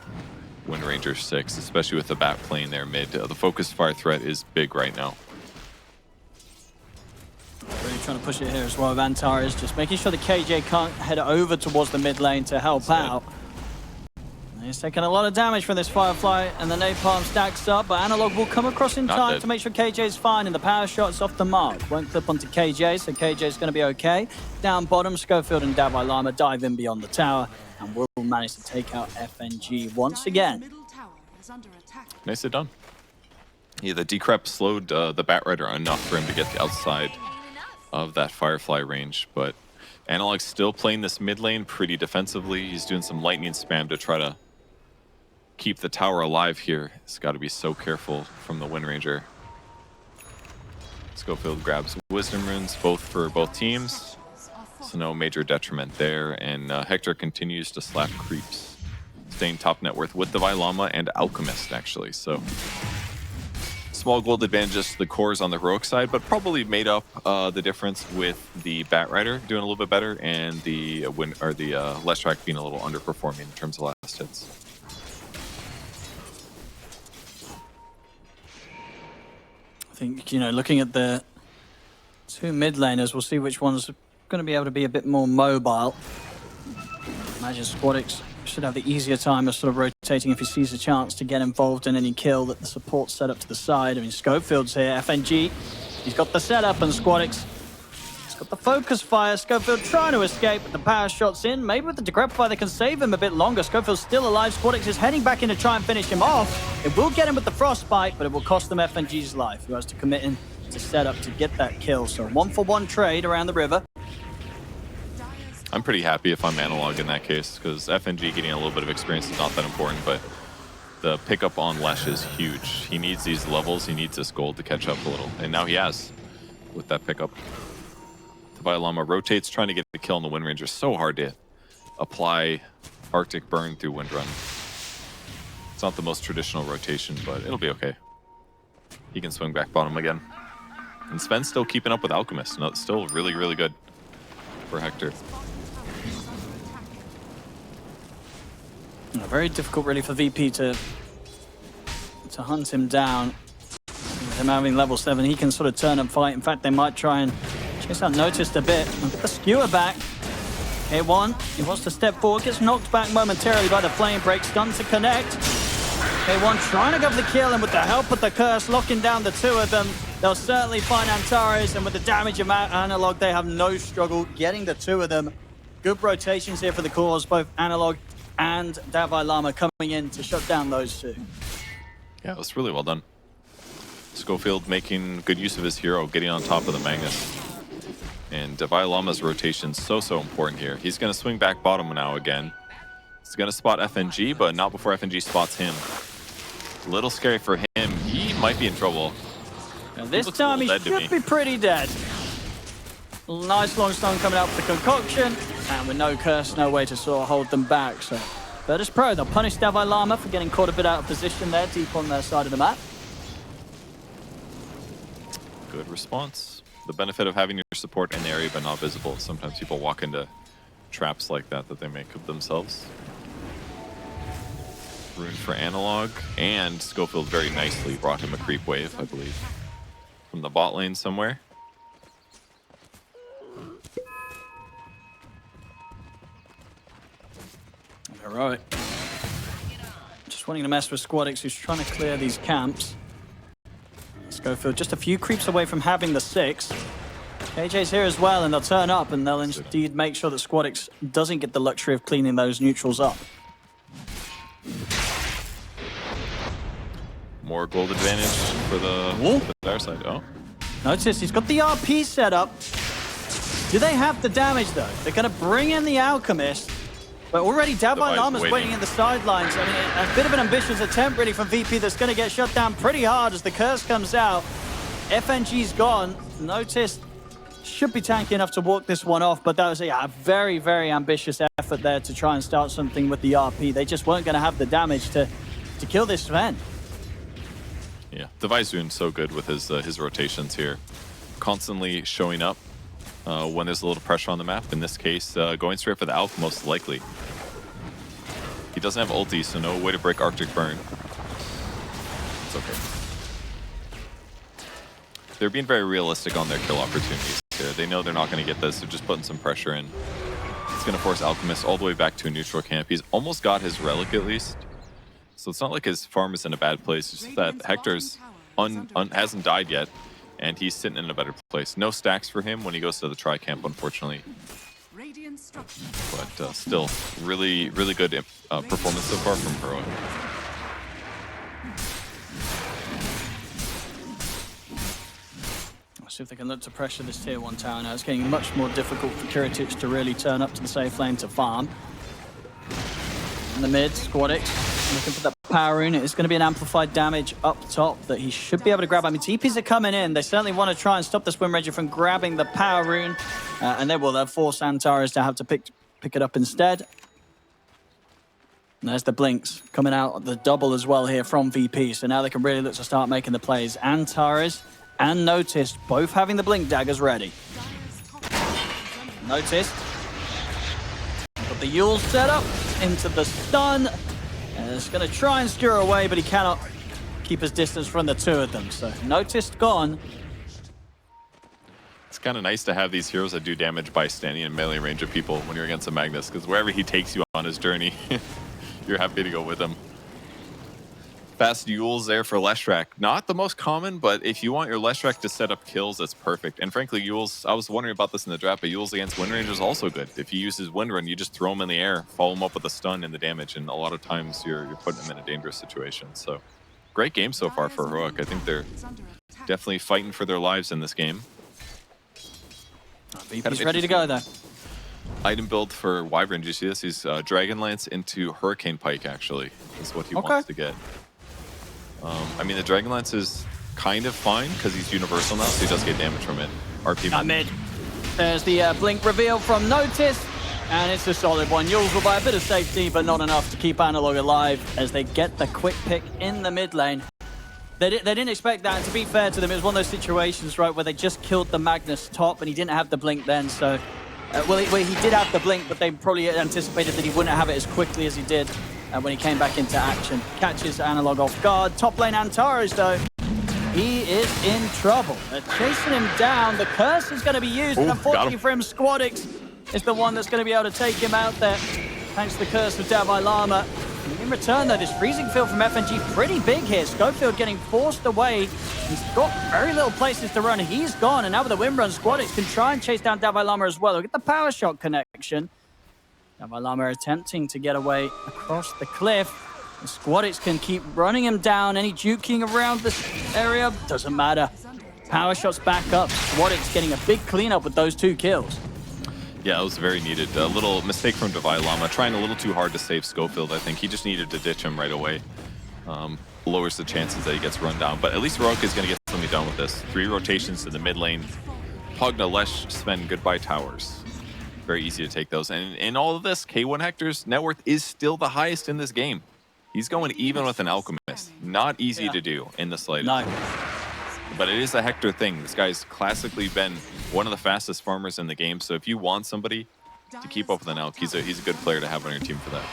Wind Ranger 6, especially with the bat playing there mid. The focus fire threat is big right now. Really trying to push it here as well. Vantar is just making sure the KJ can't head over towards the mid lane to help out. He's taking a lot of damage from this Firefly, and the Napalm stacks up, but Analog will come across in time to make sure KJ's fine, and the power shot's off the mark. Won't clip onto KJ, so KJ's going to be okay. Down bottom, Schofield and double-elimination dive in beyond the tower, and will manage to take out FNG once again. Nicely done. Yeah, the decrep slowed the Batrider enough for him to get outside of that Firefly range, but Analog's still playing this mid lane pretty defensively. He's doing some lightning spam to try to keep the tower alive here. He's got to be so careful from the Wind Ranger. Schofield grabs Wisdom runes, both for both teams, so no major detriment there. And Hector continues to slap creeps, staying top net worth with the double-elimination and Alchemist, actually. So small gold advantages to the cores on the Heroic side, but probably made up the difference with the Batrider doing a little bit better and the Leshrac being a little underperforming in terms of last hits. I think, you know, looking at the 2 mid laners, we'll see which one's going to be able to be a bit more mobile. Imagine Squadix should have the easier time of sort of rotating if he sees a chance to get involved in any kill that the support's set up to the side. I mean, Scofield's here, FNG, he's got the setup, and Squadix Got the focus fire. Schofield trying to escape, but the power shot's in. Maybe with the Degrep fire, they can save him a bit longer. Schofield's still alive. SquadX is heading back in to try and finish him off. It will get him with the frostbite, but it will cost them FNG's life, who has to commit in to set up to get that kill. So 1-for-1 trade around the river. I'm pretty happy if I'm analog in that case, because FNG getting a little bit of experience is not that important, but the pickup on Lesh is huge. He needs these levels, he needs this gold to catch up a little, and now he has with that pickup. Llama rotates, trying to get the kill on the Wind Ranger. So hard to apply Arctic Burn through Windrun. It's not the most traditional rotation, but it'll be okay. He can swing back bottom again. And Sven's still keeping up with Alchemist. No, still really, really good for Hector. Very difficult really for VP to hunt him down. With him having level 7, he can sort of turn and fight. In fact, they might try and chase out Noticed a bit. Get the skewer back. K1, he wants to step forward, gets knocked back momentarily by the flame break, stun to connect. K1 trying to go for the kill, and with the help of the curse, locking down the two of them, they'll certainly find Antares, and with the damage of Analog, they have no struggle getting the two of them. Good rotations here for the cause, both Analog and Davai Lama coming in to shut down those two. Yeah, it was really well done. Schofield making good use of his hero, getting on top of the Magnus. And Davai Lama's rotation is so important here. He's going to swing back bottom now again. He's going to spot FNG, but not before FNG spots him. A little scary for him. He might be in trouble. And this time he should be pretty dead. Nice long stun coming out for the concoction. And with no curse, no way to sort of hold them back. So Virtus.pro, they'll punish Davai Lama for getting caught a bit out of position there, deep on their side of the map. Good response. The benefit of having your support in the area but not visible. Sometimes people walk into traps like that they make of themselves. Rune for Analog, and Schofield very nicely brought him a creep wave, I believe, from the bot lane somewhere. All right. Just wanting to mess with SquadX, who's trying to clear these camps. Schofield just a few creeps away from having the 6. KJ's here as well, and they'll turn up, and they'll indeed make sure that SquadX doesn't get the luxury of cleaning those neutrals up. More gold advantage for the other side. Oh. Notice he's got the RP set up. Do they have the damage, though? They're going to bring in the Alchemist. But already Davai Lama's waiting in the sidelines. I mean, a bit of an ambitious attempt, really, from VP that's going to get shut down pretty hard as the curse comes out. FNG's gone. Notice should be tanky enough to walk this one off, but that was a very, very ambitious effort there to try and start something with the RP. They just weren't going to have the damage to kill this Sven. Yeah, Davai's doing so good with his rotations here. Constantly showing up when there's a little pressure on the map. In this case, going straight for the Alch most likely. He doesn't have ulti, so no way to break Arctic Burn. It's okay. They're being very realistic on their kill opportunities here. They know they're not going to get this, so just putting some pressure in. It's going to force Alchemist all the way back to a neutral camp. He's almost got his relic at least. So it's not like his farm is in a bad place. It's just that Hector's hasn't died yet, and he's sitting in a better place. No stacks for him when he goes to the tri-camp, unfortunately. But still, really, really good performance so far from Heroic. Let's see if they can look to pressure this tier 1 tower now. It's getting much more difficult for Kiritich to really turn up to the safe lane to farm. In the mid, SquadX looking for that power rune. It's going to be an amplified damage up top that he should be able to grab. I mean, TPs are coming in. They certainly want to try and stop this Wind Ranger from grabbing the power rune. And they will. They'll force Antares to have to pick it up instead. And there's the blinks coming out, the double as well here from VP. So now they can really look to start making the plays. Antares and Noticed both having the blink daggers ready. Noticed. Got the Yule set up into the stun. And it's going to try and skewer away, but he cannot keep his distance from the two of them. So Noticed gone. It's kind of nice to have these heroes that do damage by standing in melee range of people when you're against a Magnus, because wherever he takes you on his journey, you're happy to go with him. Fast Yules there for Leshrac. Not the most common, but if you want your Leshrac to set up kills, that's perfect. And frankly, Yules, I was wondering about this in the draft, but Yules against Wind Ranger is also good. If he uses Wind Run, you just throw him in the air, follow him up with a stun and the damage, and a lot of times you're putting him in a dangerous situation. So great game so far for Heroic. I think they're definitely fighting for their lives in this game. VP's ready to go, though. Item build for Wyvern, do you see this? He's Dragonlance into Hurricane Pike, actually, is what he wants to get. I mean, the Dragonlance is kind of fine because he's universal now, so he does get damage from it. RP mid. There's the blink reveal from Notice, and it's a solid one. Yules will buy a bit of safety, but not enough to keep Analog alive as they get the quick pick in the mid lane. They didn't expect that, and to be fair to them, it was one of those situations, right, where they just killed the Magnus top, and he didn't have the blink then, so... well, he did have the blink, but they probably anticipated that he wouldn't have it as quickly as he did when he came back into action. Catches Analog off guard. Top lane Antares, though, he is in trouble. They're chasing him down. The curse is going to be used, and unfortunately for him, Squadix is the one that's going to be able to take him out there, thanks to the curse of Davai Lama. In return, though, this freezing field from FNG pretty big here. Schofield getting forced away. He's got very little places to run. He's gone, and now with the wind run, Squadix can try and chase down Davai Lama as well. Look at the power shot connection. Davai Lama attempting to get away across the cliff. And Squadix can keep running him down. Any juking around this area doesn't matter. Power shots back up. Squadix getting a big cleanup with those 2 kills. Yeah, it was very needed. A little mistake from Davai Lama, trying a little too hard to save Schofield, I think. He just needed to ditch him right away. Lowers the chances that he gets run down. But at least Heroic is going to get something done with this. 3 rotations to the mid lane. Pugna, Lesh, Sven, goodbye towers. Very easy to take those. And in all of this, K1 Hector's net worth is still the highest in this game. He's going even with an Alchemist. Not easy to do in the slightest. No. But it is a Hector thing. This guy's classically been one of the fastest farmers in the game. So if you want somebody to keep up with an Elk, he's a good player to have on your team for that.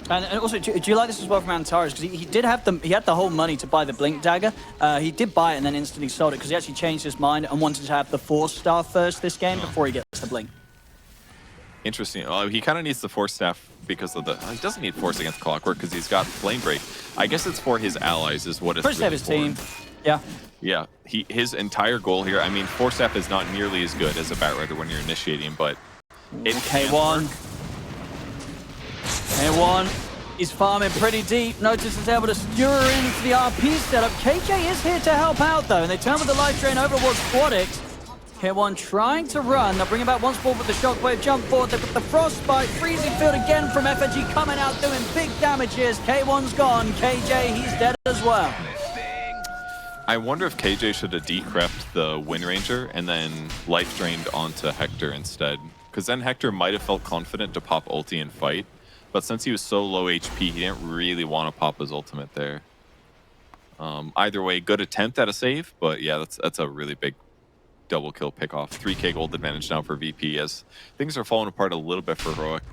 And also, do you like this as well from Antares? Because he did have he had the whole money to buy the Blink Dagger. He did buy it and then instantly sold it because he actually changed his mind and wanted to have the Force Staff first this game before he gets the Blink. Interesting. Well, he kind of needs the Force Staff because of he doesn't need Force against Clockwork because he's got Flame Break. I guess it's for his allies is what it's really really his team. Yeah. Yeah. His entire goal here, I mean, Force Staff is not nearly as good as a Batrider when you're initiating, but it K1. K1 is farming pretty deep. Notice is able to skewer into the RP setup. KJ is here to help out, though, and they turn with the life drain over towards Squadix. K1 trying to run. They'll bring him back once more with the shockwave jump forward. They've got the frostbite. Freezing field again from FNG coming out doing big damages. K1's gone. KJ, he's dead as well. I wonder if KJ should have decrept the Wind Ranger and then life drained onto Hector instead. Because then Hector might have felt confident to pop ulti and fight. But since he was so low HP, he didn't really want to pop his ultimate there. Either way, good attempt at a save. But yeah, that's a really big double kill pick off. 3k gold advantage now for VP as things are falling apart a little bit for Heroic.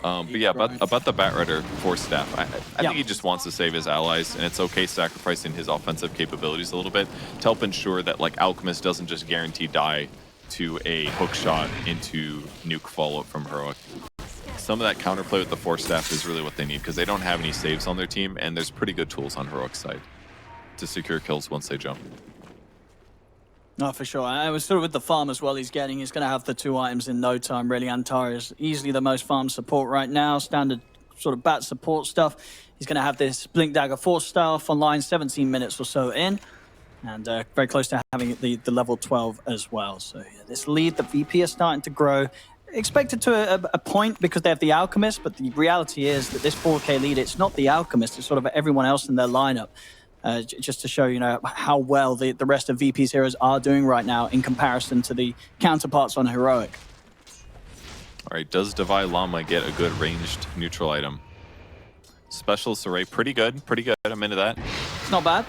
But yeah, about the Batrider Force Staff, I think he just wants to save his allies, and it's okay sacrificing his offensive capabilities a little bit to help ensure that like Alchemist doesn't just guarantee die to a hook shot into nuke follow-up from Heroic. Some of that counterplay with the Force Staff is really what they need because they don't have any saves on their team, and there's pretty good tools on Heroic's side to secure kills once they jump. No, for sure. I was sort of with the farm as well he's getting. He's going to have the 2 items in no time, really. Antares is easily the most farm support right now. Standard sort of bat support stuff. He's going to have this Blink Dagger Force Staff online, 17 minutes or so in. And very close to having the level 12 as well. So yeah, this lead, the VP is starting to grow. Expected to a point because they have the Alchemist, but the reality is that this 4K lead, it's not the Alchemist, it's sort of everyone else in their lineup. Just to show, you know, how well the rest of VP's heroes are doing right now in comparison to the counterparts on Heroic. All right, does Davai Lama get a good ranged neutral item? Specialist Array, pretty good, I'm into that. It's not bad.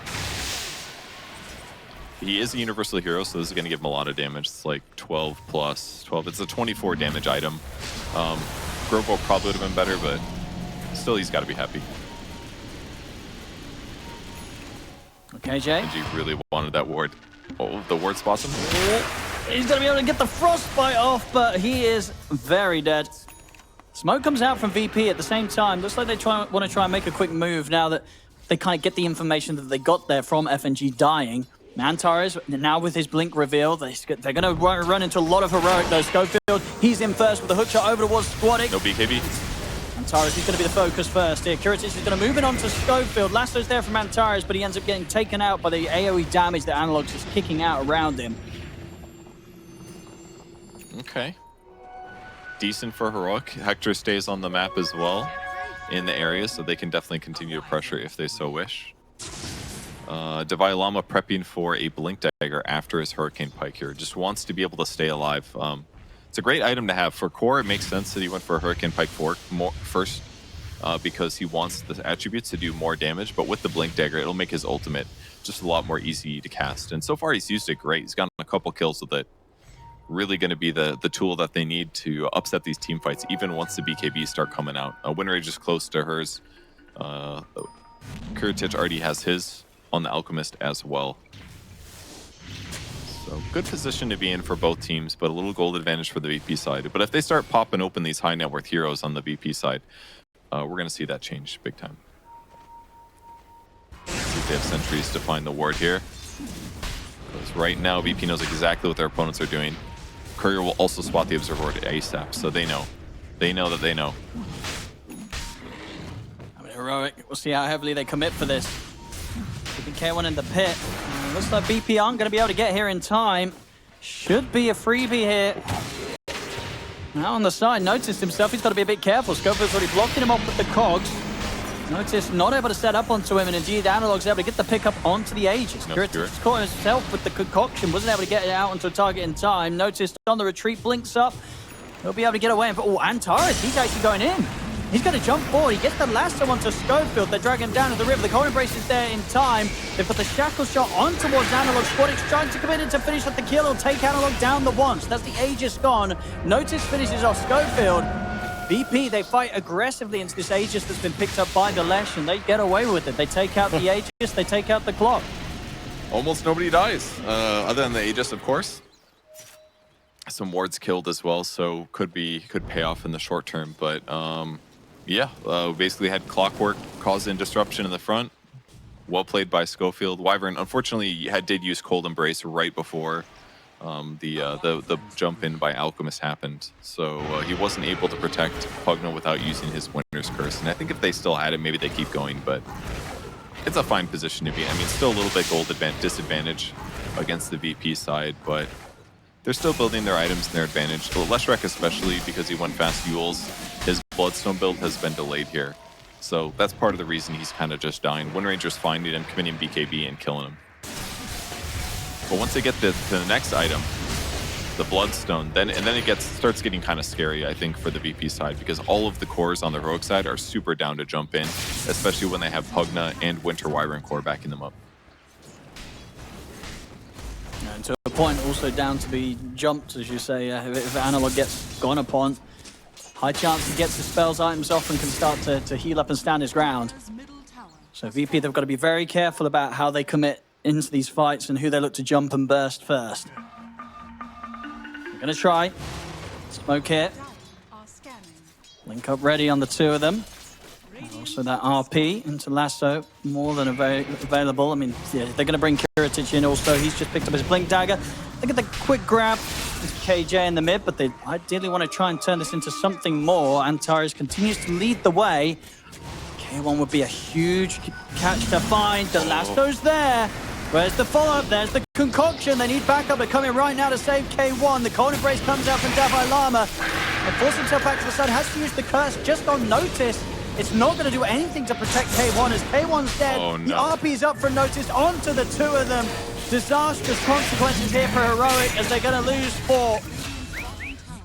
He is a universal hero, so this is going to give him a lot of damage. It's like 12 plus 12. It's a 24 damage item. Grobo probably would have been better, but still he's got to be happy. Okay, Jay. And he really wanted that ward. Oh, the ward spots him. He's going to be able to get the frostbite off, but he is very dead. Smoke comes out from VP at the same time. Looks like they want to try and make a quick move now that they kind of get the information that they got there from FNG dying. Antares, now with his blink reveal, they're going to run into a lot of heroic though. Schofield, he's in first with the hook shot over towards Squadic. No BKB. Antares is going to be the focus first here. Curitis is going to move it on to Schofield. Lasso's there from Antares, but he ends up getting taken out by the AoE damage that Analog's is kicking out around him. Okay. Decent for heroic. Hector stays on the map as well in the area, so they can definitely continue to pressure if they so wish. Devi Llama prepping for a Blink Dagger after his Hurricane Pike here. Just wants to be able to stay alive. It's a great item to have. For Core, it makes sense that he went for a Hurricane Pike first because he wants the attributes to do more damage, but with the Blink Dagger, it'll make his ultimate just a lot more easy to cast. And so far, he's used it great. He's gotten a couple kills with it. Really going to be the tool that they need to upset these team fights, even once the BKBs start coming out. Winrage is close to hers. Kuratich already has his on the Alchemist as well. So good position to be in for both teams, but a little gold advantage for the VP side. But if they start popping open these high net worth heroes on the VP side, we're going to see that change big time. See if they have sentries to find the ward here. Because right now, VP knows exactly what their opponents are doing. Courier will also spot the Observer ward ASAP, so they know. They know that they know. I mean, heroic. We'll see how heavily they commit for this. Keeping K1 in the pit. Looks like VP aren't going to be able to get here in time. Should be a freebie here. Now on the side, Notice himself. He's got to be a bit careful. Scofield's already blocking him off with the cogs. Notice not able to set up onto him, and indeed Analog's able to get the pickup onto the Aegis. Kuratich caught himself with the concoction, wasn't able to get it out onto a target in time. Notice on the retreat, blinks up. He'll be able to get away. Oh, Antares, he's actually going in. He's going to jump forward. He gets the lasso onto Schofield. They drag him down to the river. The cold embrace is there in time. They put the shackle shot on towards Analog. Squadic's trying to come in to finish with the kill. He'll take Analog down the once. That's the Aegis gone. Notice finishes off Schofield. VP, they fight aggressively into this Aegis that's been picked up by the Lesh, and they get away with it. They take out the Aegis, they take out the clock. Almost nobody dies, other than the Aegis, of course. Some wards killed as well, so could pay off in the short term. But yeah, basically had Clockwork causing disruption in the front. Well played by Schofield. Wyvern, unfortunately, did use Cold Embrace right before the jump in by Alchemist happened, so he wasn't able to protect Pugna without using his Winter's Curse. And I think if they still had it, maybe they keep going, but it's a fine position to be in. I mean, still a little bit gold disadvantage against the VP side, but they're still building their items and their advantage. Leshrac especially, because he went fast Yules, his Bloodstone build has been delayed here. So that's part of the reason he's kind of just dying. Windranger's finding him, committing BKB, and killing him. But once they get to the next item, the Bloodstone, then it starts getting kind of scary, I think, for the VP side, because all of the cores on the heroic side are super down to jump in, especially when they have Pugna and Winter Wyvern core backing them up. And to a point, also down to be jumped, as you say, if Analog gets gone upon, high chance he gets his spells items off and can start to heal up and stand his ground. So VP, they've got to be very careful about how they commit into these fights and who they look to jump and burst first. They're going to try. Smoke here. Link up ready on the two of them. And also that RP into Lasso, more than available. I mean, yeah, they're going to bring Kuratich in also. He's just picked up his Blink Dagger. Look at the quick grab. It's KJ in the mid, but they ideally want to try and turn this into something more. Antares continues to lead the way. K1 would be a huge catch to find. The Lasso's there. Where's the follow-up? There's the concoction. They need backup. They're coming right now to save K1. The cold embrace comes out from Devi Llama. And forces himself back to the side. Has to use the curse just on Notice. It's not going to do anything to protect K1 as K1's dead. Oh, no. The RP's up for Notice onto the two of them. Disastrous consequences here for Heroic as they're going to lose 4.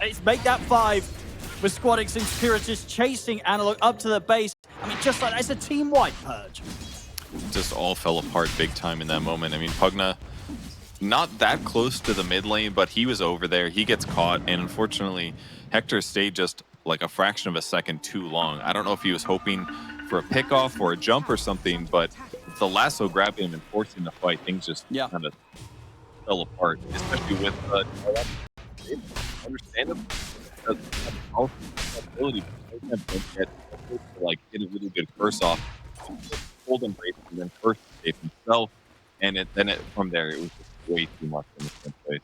It's make that 5 with Squadix and Kuratich chasing Analog up to the base. I mean, just like that, it's a team-wide purge. Just all fell apart big time in that moment. I mean, Pugna, not that close to the mid lane, but he was over there. He gets caught, and unfortunately, Hector stayed just like a fraction of a second too long. I don't know if he was hoping for a pickoff or a jump or something, but the lasso grabbing him and forcing the fight, things just kind of fell apart, especially with understandable. the ability to get like get a really good first off, hold and break, and then first save himself, and then from there it was just way too much in the first place.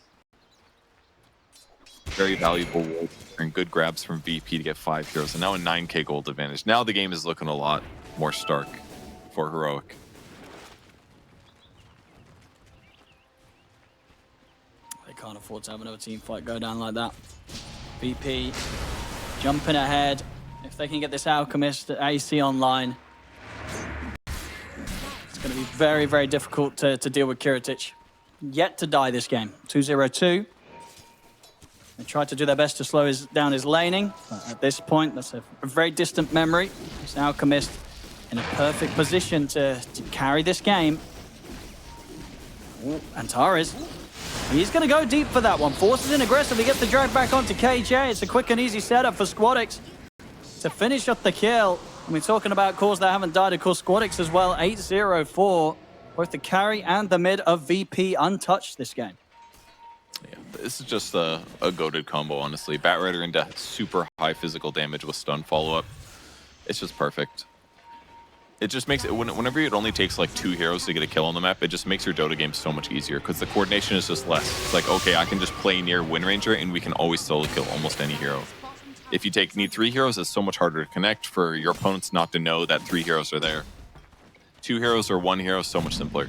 Very valuable work and good grabs from VP to get 5 heroes, and now a 9k gold advantage. Now the game is looking a lot more stark for Heroic. They can't afford to have another team fight go down like that. VP jumping ahead. If they can get this Alchemist AC online, it's going to be very, very difficult to deal with Kiritic. Yet to die this game. 2-0-2. They tried to do their best to slow down his laning. But at this point, that's a very distant memory. This Alchemist in a perfect position to carry this game. Ooh, Antares. He's going to go deep for that one. Forces in aggressively, gets the drag back onto KJ. It's a quick and easy setup for Squadix to finish up the kill. And we're talking about cores that haven't died. Of course, Squadix as well, 8-0-4. Both the carry and the mid of VP untouched this game. Yeah, this is just a goated combo, honestly. Batrider into super high physical damage with stun follow-up. It's just perfect. It just makes it, whenever it only takes like 2 heroes to get a kill on the map, it just makes your Dota game so much easier because the coordination is just less. It's like, okay, I can just play near Wind Ranger and we can always solo kill almost any hero. If you need 3 heroes, it's so much harder to connect for your opponents not to know that 3 heroes are there. 2 heroes or 1 hero, so much simpler.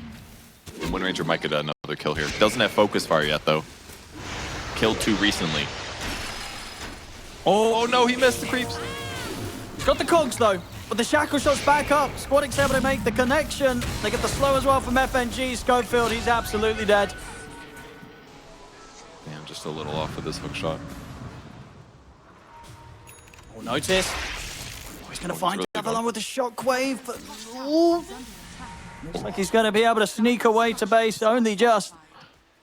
And Wind Ranger might get another kill here. Doesn't have focus fire yet, though. Killed 2 recently. Oh no, he missed the creeps. He's got the cogs, though. But the shackle shot's back up. Squadix able to make the connection. They get the slow as well from FNG. Schofield, he's absolutely dead. Damn, just a little off with this hook shot. Oh, notice. Oh, he's going to find Avalon with the shockwave. But, ooh. Looks like he's going to be able to sneak away to base. Only just.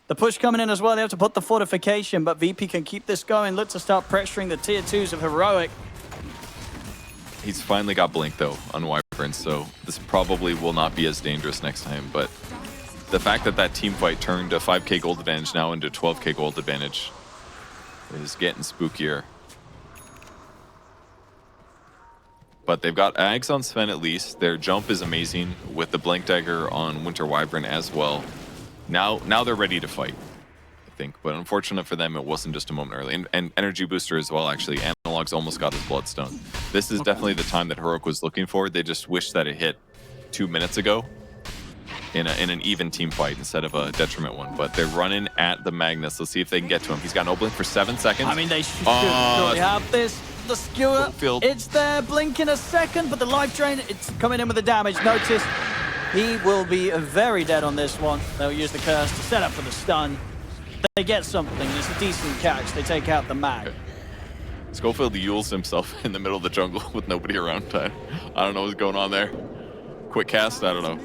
The push coming in as well. They have to put the fortification, but VP can keep this going. Look to start pressuring the tier 2s of Heroic. He's finally got Blink, though, on Wyvern, so this probably will not be as dangerous next time. But the fact that that team fight turned a 5k gold advantage now into 12k gold advantage is getting spookier. But they've got Ags on Sven at least. Their jump is amazing with the Blink Dagger on Winter Wyvern as well. Now they're ready to fight, I think. But unfortunate for them, it wasn't just a moment early. And Energy Booster as well, actually. Analog's almost got his Bloodstone. This is definitely the time that Heroic was looking for. They just wish that it hit 2 minutes ago in an even team fight instead of a detriment one. But they're running at the Magnus. Let's see if they can get to him. He's got no blink for 7 seconds. I mean, they should really have this. The skewer, it's there, blink in a second, but the life drain, it's coming in with the damage. Notice he will be very dead on this one. They'll use the curse to set up for the stun. They get something, it's a decent catch. They take out the mag. Okay. Schofield yules himself in the middle of the jungle with nobody around. I don't know what's going on there. Quick cast, I don't know.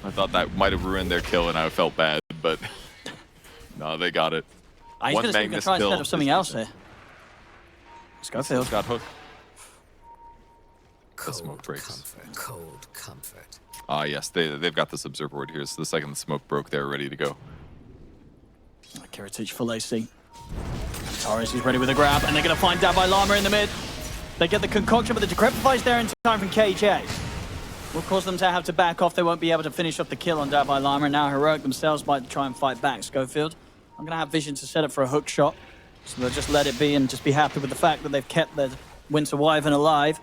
I thought that might have ruined their kill and I felt bad, but no, they got it. He's going to try to set up something else here. Schofield got hooked. The smoke breaks. Cold comfort. Ah, yes, they've got this observer ward here. So the second the smoke broke, they're ready to go. Kiritic full AC. Torres is ready with a grab, and they're going to find Dabai Lama in the mid. They get the concoction, but the Decrepify's there in time from KJ. Will cause them to have to back off. They won't be able to finish off the kill on Dabai Lama, and now Heroic themselves might try and fight back. Schofield, I'm going to have vision to set up for a hook shot. So they'll just let it be and just be happy with the fact that they've kept their Winter Wyvern alive.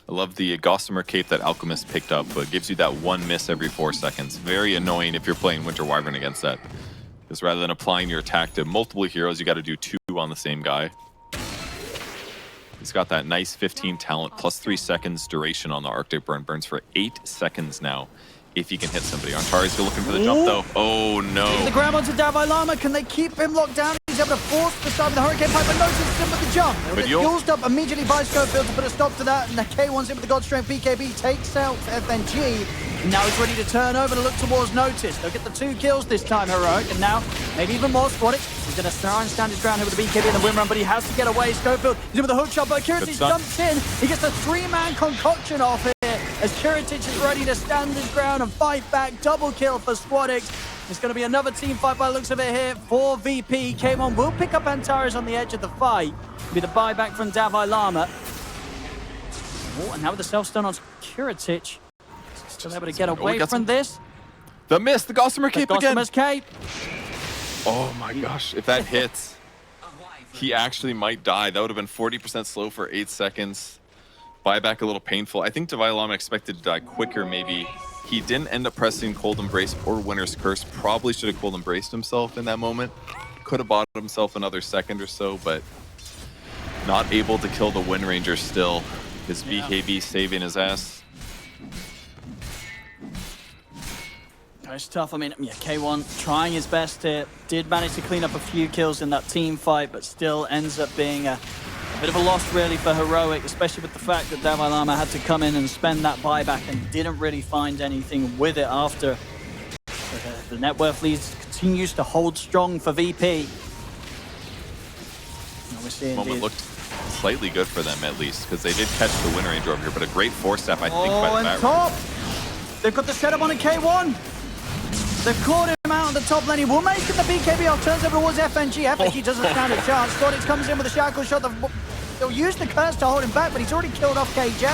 I love the Gossamer Cape that Alchemist picked up, but gives you that 1 miss every 4 seconds. Very annoying if you're playing Winter Wyvern against that. Because rather than applying your attack to multiple heroes, you got to do 2 on the same guy. He's got that nice 15 talent, plus 3 seconds duration on the Arctic Burn. Burns for 8 seconds now. If he can hit somebody. Antares still looking for the jump, though. Oh, no. The grab onto Dabai Lama. Can they keep him locked down? He's able to force the start of the Hurricane Pipe, but notice him with the jump. But used up immediately by Schofield to put a stop to that. And the K1's in with the God Strength. BKB takes out FNG. Now he's ready to turn over and look towards Notice. They'll get the 2 kills this time, Heroic. And now, maybe even more, Squadix. He's going to try and stand his ground here with the BKB and the win run, but he has to get away. Schofield, he's in with the hook shot, but Kiritic jumps in. He gets the 3-man concoction off here as Kiritic is ready to stand his ground and fight back. Double kill for Squadix. It's going to be another team fight by the looks of it here for VP. K1 will pick up Antares on the edge of the fight. It'll be the buyback from Davai Lama. Oh, and now with the self-stun on Kiritic. Still able to get away from this. The miss, the Gossamer Cape again. Gossamer's Cape. Oh my gosh, if that hits, he actually might die. That would have been 40% slow for 8 seconds. Buyback a little painful. I think Davai Lama expected to die quicker maybe. He didn't end up pressing Cold Embrace or Winter's Curse. Probably should have Cold Embraced himself in that moment. Could have bought himself another second or so, but not able to kill the Wind Ranger still. His BKB saving his ass. It's tough. I mean, yeah, K1 trying his best here. Did manage to clean up a few kills in that team fight, but still ends up being a bit of a loss really for Heroic, especially with the fact that Davai Lama had to come in and spend that buyback and didn't really find anything with it after. The net worth lead continues to hold strong for VP. Moment looked slightly good for them at least, because they did catch the Wind Ranger over here, but a great force-step I think by the and top! They've got the setup on a K1. They've caught him out on the top lane. He will make it the BKB off, turns over towards FNG. FNG doesn't stand a chance. Squadix comes in with a shackle shot. They'll use the curse to hold him back, but he's already killed off KJ.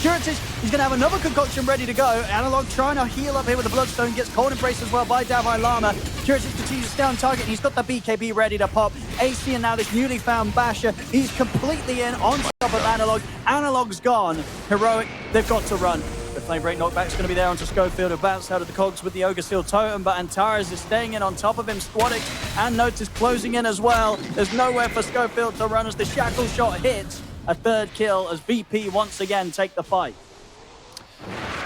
Kiritic, he's going to have another concoction ready to go. Analog trying to heal up here with the Bloodstone. Gets Cold Embrace as well by Davai Lama. Kiritic continues to stay on target, and he's got the BKB ready to pop. AC and now this newly found Basher. He's completely in on top of Analog. Analog's gone. Heroic, they've got to run. The Flame Break knockback's going to be there onto Schofield, who bounced out of the cogs with the Ogre Seal Totem, but Antares is staying in on top of him. Squadix and Notice closing in as well. There's nowhere for Schofield to run as the shackle shot hits. A third kill as VP once again take the fight.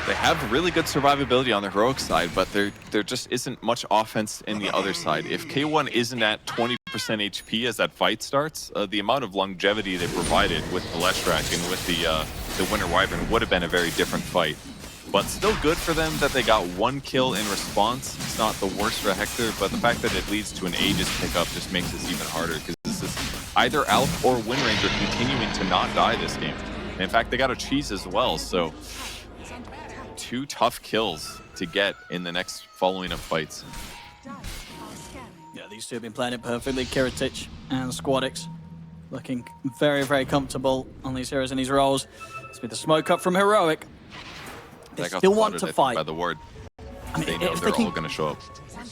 They have really good survivability on the Heroic side, but there just isn't much offense in the other side. If K1 isn't at 20% HP as that fight starts, the amount of longevity they provided with the Leshrac and with the Winter Wyvern would have been a very different fight. But still good for them that they got 1 kill in response. It's not the worst for Hector, but the fact that it leads to an Aegis pickup just makes this even harder, because this is either Alf or Wind Ranger continuing to not die this game. And in fact, they got a cheese as well, so 2 tough kills to get in the next following of fights. Yeah, these two have been playing it perfectly. Kiritic and Squadix looking very, very comfortable on these heroes and these roles. It's been the smoke up from Heroic. They still want to fight. By the ward. I mean, they know they're all going to show up.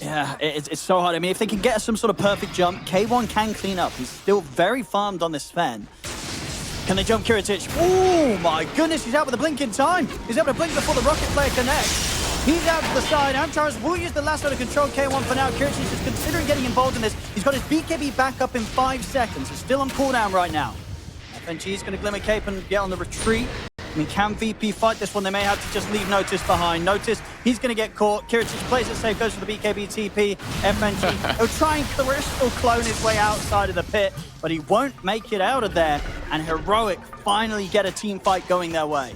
Yeah, it's so hard. I mean, if they can get some sort of perfect jump, K1 can clean up. He's still very farmed on this Sven. Can they jump Kiritic? Oh my goodness, he's out with a blink in time. He's able to blink before the rocket player connects. He's out to the side. Antares will use the lasso to control K1 for now. Kiritic is considering getting involved in this. He's got his BKB back up in 5 seconds. He's still on cooldown right now. FNG is going to Glimmer Cape and get on the retreat. I mean, can VP fight this one? They may have to just leave Notice behind. Notice, he's going to get caught. Kiritic plays it safe, goes for the BKB TP. FNG, he'll try and crystal clone his way outside of the pit, but he won't make it out of there. And Heroic finally get a team fight going their way.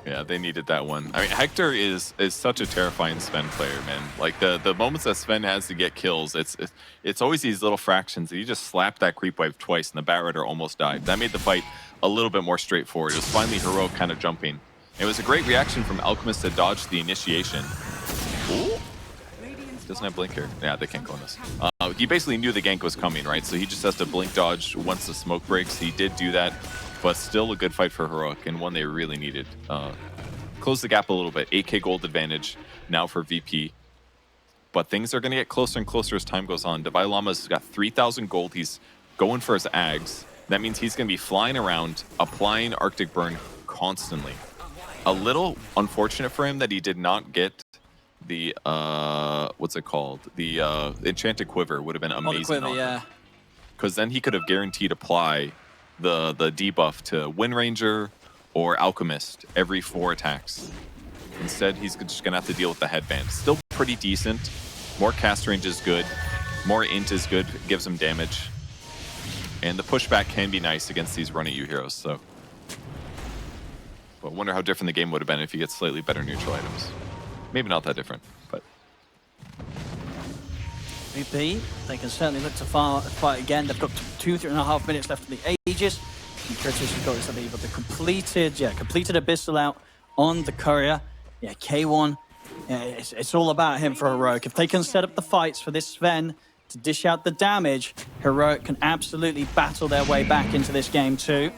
Yeah, they needed that one. I mean, Hector is such a terrifying Sven player, man. Like, the moments that Sven has to get kills, it's always these little fractions. He just slapped that creep wave twice, and the Bat Rider almost died. That made the fight a little bit more straightforward. It was finally Heroic kind of jumping. It was a great reaction from Alchemist to dodge the initiation. Ooh. Doesn't have blink here. Yeah, they can't go on this. He basically knew the gank was coming, right? So he just has to blink dodge once the smoke breaks. He did do that, but still a good fight for Heroic, and one they really needed. Close the gap a little bit. 8k gold advantage now for VP. But things are going to get closer and closer as time goes on. Davai Lama's got 3,000 gold. He's going for his Ags. That means he's going to be flying around, applying Arctic Burn constantly. A little unfortunate for him that he did not get the, what's it called? The Enchanted Quiver would have been amazing. Quiver, yeah. Because then he could have guaranteed apply the debuff to Wind Ranger or Alchemist every 4 attacks. Instead, he's just going to have to deal with the headband. Still pretty decent. More cast range is good. More int is good. It gives him damage. And the pushback can be nice against these run-at-you heroes, so. But I wonder how different the game would have been if you get slightly better neutral items. Maybe not that different, but. VP, they can certainly look to fight again. They've got 3.5 minutes left in the Aegis. And Kiritic has got this, but the completed Abyssal out on the courier. Yeah, K1 Yeah, it's all about him for Heroic. If they can set up the fights for this Sven to dish out the damage, Heroic can absolutely battle their way back into this game too.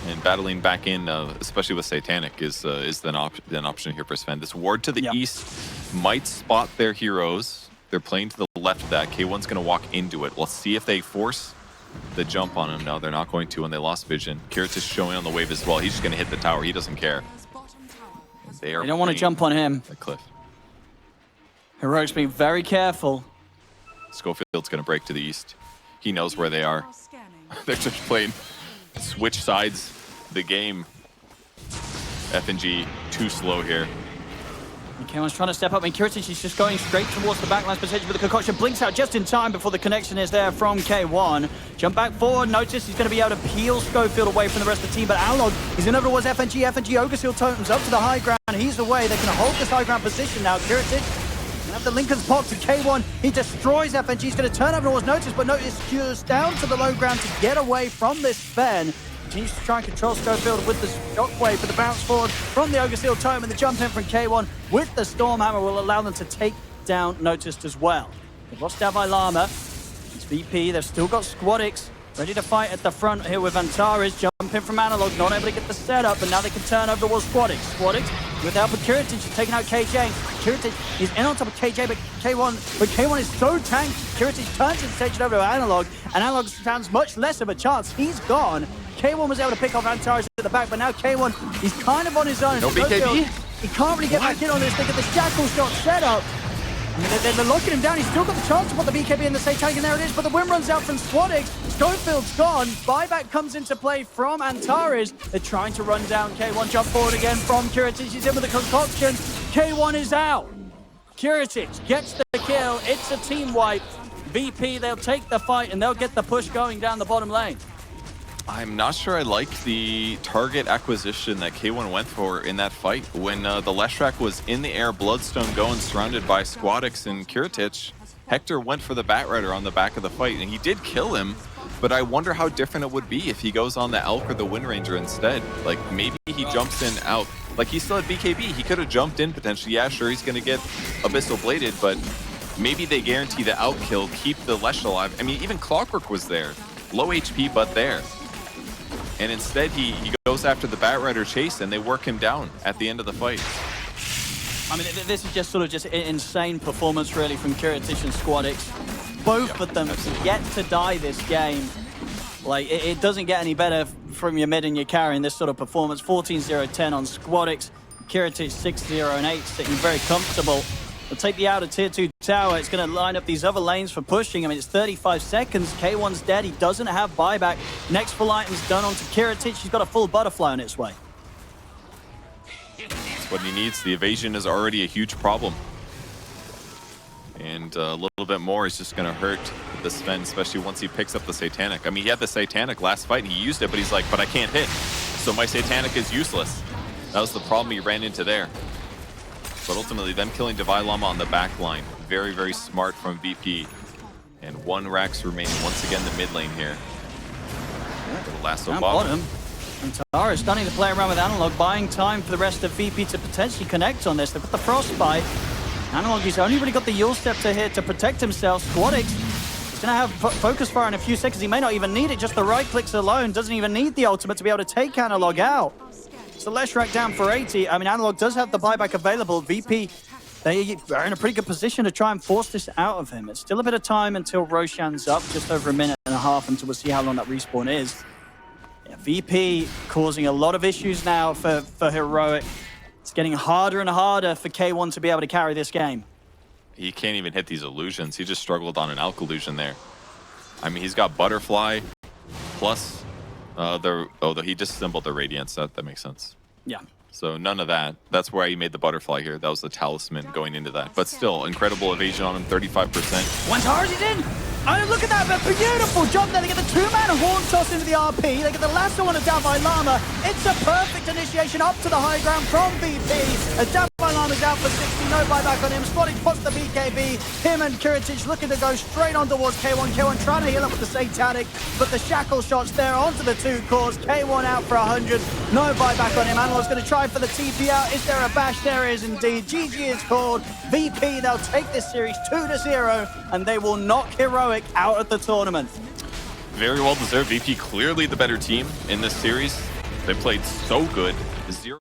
And battling back in, especially with Satanic, is an option here for Sven. This ward to the east might spot their heroes. They're playing to the left of that. K1's going to walk into it. Let's see if they force the jump on him. No, they're not going to when they lost vision. Kirit's is showing on the wave as well. He's just going to hit the tower. He doesn't care. They don't want to jump on him. The cliff. Heroic's being very careful. Schofield's going to break to the east. He knows where they are. They're just playing switch sides the game. FNG too slow here. K1's trying to step up, and Kiritich is just going straight towards the backlines potentially, but the concoction blinks out just in time before the connection is there from K1. Jump back forward, notice he's going to be able to peel Schofield away from the rest of the team, but Analog, he's in over towards FNG. FNG Ogre Seal totems up to the high ground. He's away. They can hold this high ground position now. Kiritich can have the Lincoln's box, and K1, he destroys FNG. He's going to turn over towards Notice, but Notice just down to the low ground to get away from this Sven. Continues to try and control Schofield with the shockwave, but the bounce forward from the Ogre Seal Tome and the jump in from K1 with the Stormhammer will allow them to take down Noticed as well. They've lost Davai it's VP, they've still got Squadix ready to fight at the front here with Antares. Jump in from Analog, not able to get the setup, but now they can turn over towards Squadix. Squadix with help of Kiritich is taking out KJ. Kiritich is in on top of KJ, but K1 is so tanked. Kiritich turns and takes it over to Analog, and Analog stands much less of a chance. He's gone. K1 was able to pick off Antares at the back, but now K1, he's kind of on his own. No BKB? He can't really get back in on this. They get the shackle shot set up. I mean, they're locking him down. He's still got the chance to put the BKB in the Satanic, and there it is, but the win runs out from Squadix. Schofield's gone. Buyback comes into play from Antares. They're trying to run down K1. Jump forward again from Kiritich. He's in with the concoction. K1 is out. Kiritich gets the kill. It's a team wipe. VP, they'll take the fight, and they'll get the push going down the bottom lane. I'm not sure I like the target acquisition that K1 went for in that fight. When the Leshrac was in the air, Bloodstone going, surrounded by Squadix and Kiritich, Hector went for the Batrider on the back of the fight, and he did kill him, but I wonder how different it would be if he goes on the Elk or the Wind Ranger instead. Like, maybe he jumps in out. Like, he still had BKB. He could have jumped in potentially. Yeah, sure, he's going to get Abyssal Bladed, but maybe they guarantee the outkill, keep the Lesh alive. I mean, even Clockwork was there. Low HP, but there. And instead, he goes after the Batrider chase, and they work him down at the end of the fight. I mean, this is just sort of just insane performance, really, from Kiritich and Squadix. Both of them yet to die this game. Like, it doesn't get any better from your mid and your carry in this sort of performance. 14-0-10 on Squadix. Kiritich 6-0-8, sitting very comfortable. They'll take the outer tier 2 tower. It's going to line up these other lanes for pushing. I mean, it's 35 seconds. K1's dead. He doesn't have buyback. Next full item's done onto Kiritich. He's got a full butterfly on its way. That's what he needs. The evasion is already a huge problem. And a little bit more is just going to hurt the Sven, especially once he picks up the Satanic. I mean, he had the Satanic last fight, and he used it, but he's like, but I can't hit. So my Satanic is useless. That was the problem he ran into there. But ultimately, them killing Divai Llama on the back line. Very, very smart from VP. And one Rax remaining. Once again, the mid lane here. The lasso bottom. Antares starting to play around with Analog, buying time for the rest of VP to potentially connect on this. They've got the Frostbite. Analog, he's only really got the Yule Scepter here to protect himself. Squadix is going to have Focus Fire in a few seconds. He may not even need it. Just the right clicks alone. Doesn't even need the ultimate to be able to take Analog out. So Leshrac down for 80. I mean, Analog does have the buyback available. VP, they are in a pretty good position to try and force this out of him. It's still a bit of time until Roshan's up, just over a minute and a half until we'll see how long that respawn is. Yeah, VP causing a lot of issues now for Heroic. It's getting harder and harder for K1 to be able to carry this game. He can't even hit these illusions. He just struggled on an Alk illusion there. I mean, he's got Butterfly plus he just symboled the Radiance. That makes sense. Yeah. So none of that. That's why he made the Butterfly here. That was the talisman going into that. But still, incredible evasion on him, 35%. Once Hardy's in. Oh, look at that, but beautiful jump there. They get the two-man horn toss into the RP. They get the lasso on a Davai Llama. It's a perfect initiation up to the high ground from VP. As Davai Llama's is out for 60, no buyback on him. Spotted pops the BKB. Him and Kiritic looking to go straight on towards K1. K1 trying to heal up with the Satanic, but the shackle shots there onto the 2 cores. K1 out for 100, no buyback on him. Analog's going to try for the TP out. Is there a bash? There is indeed. GG is called. VP, they'll take this series 2-0, and they will knock Heroic out of the tournament. Very well deserved. VP clearly the better team in this series. They played so good. 0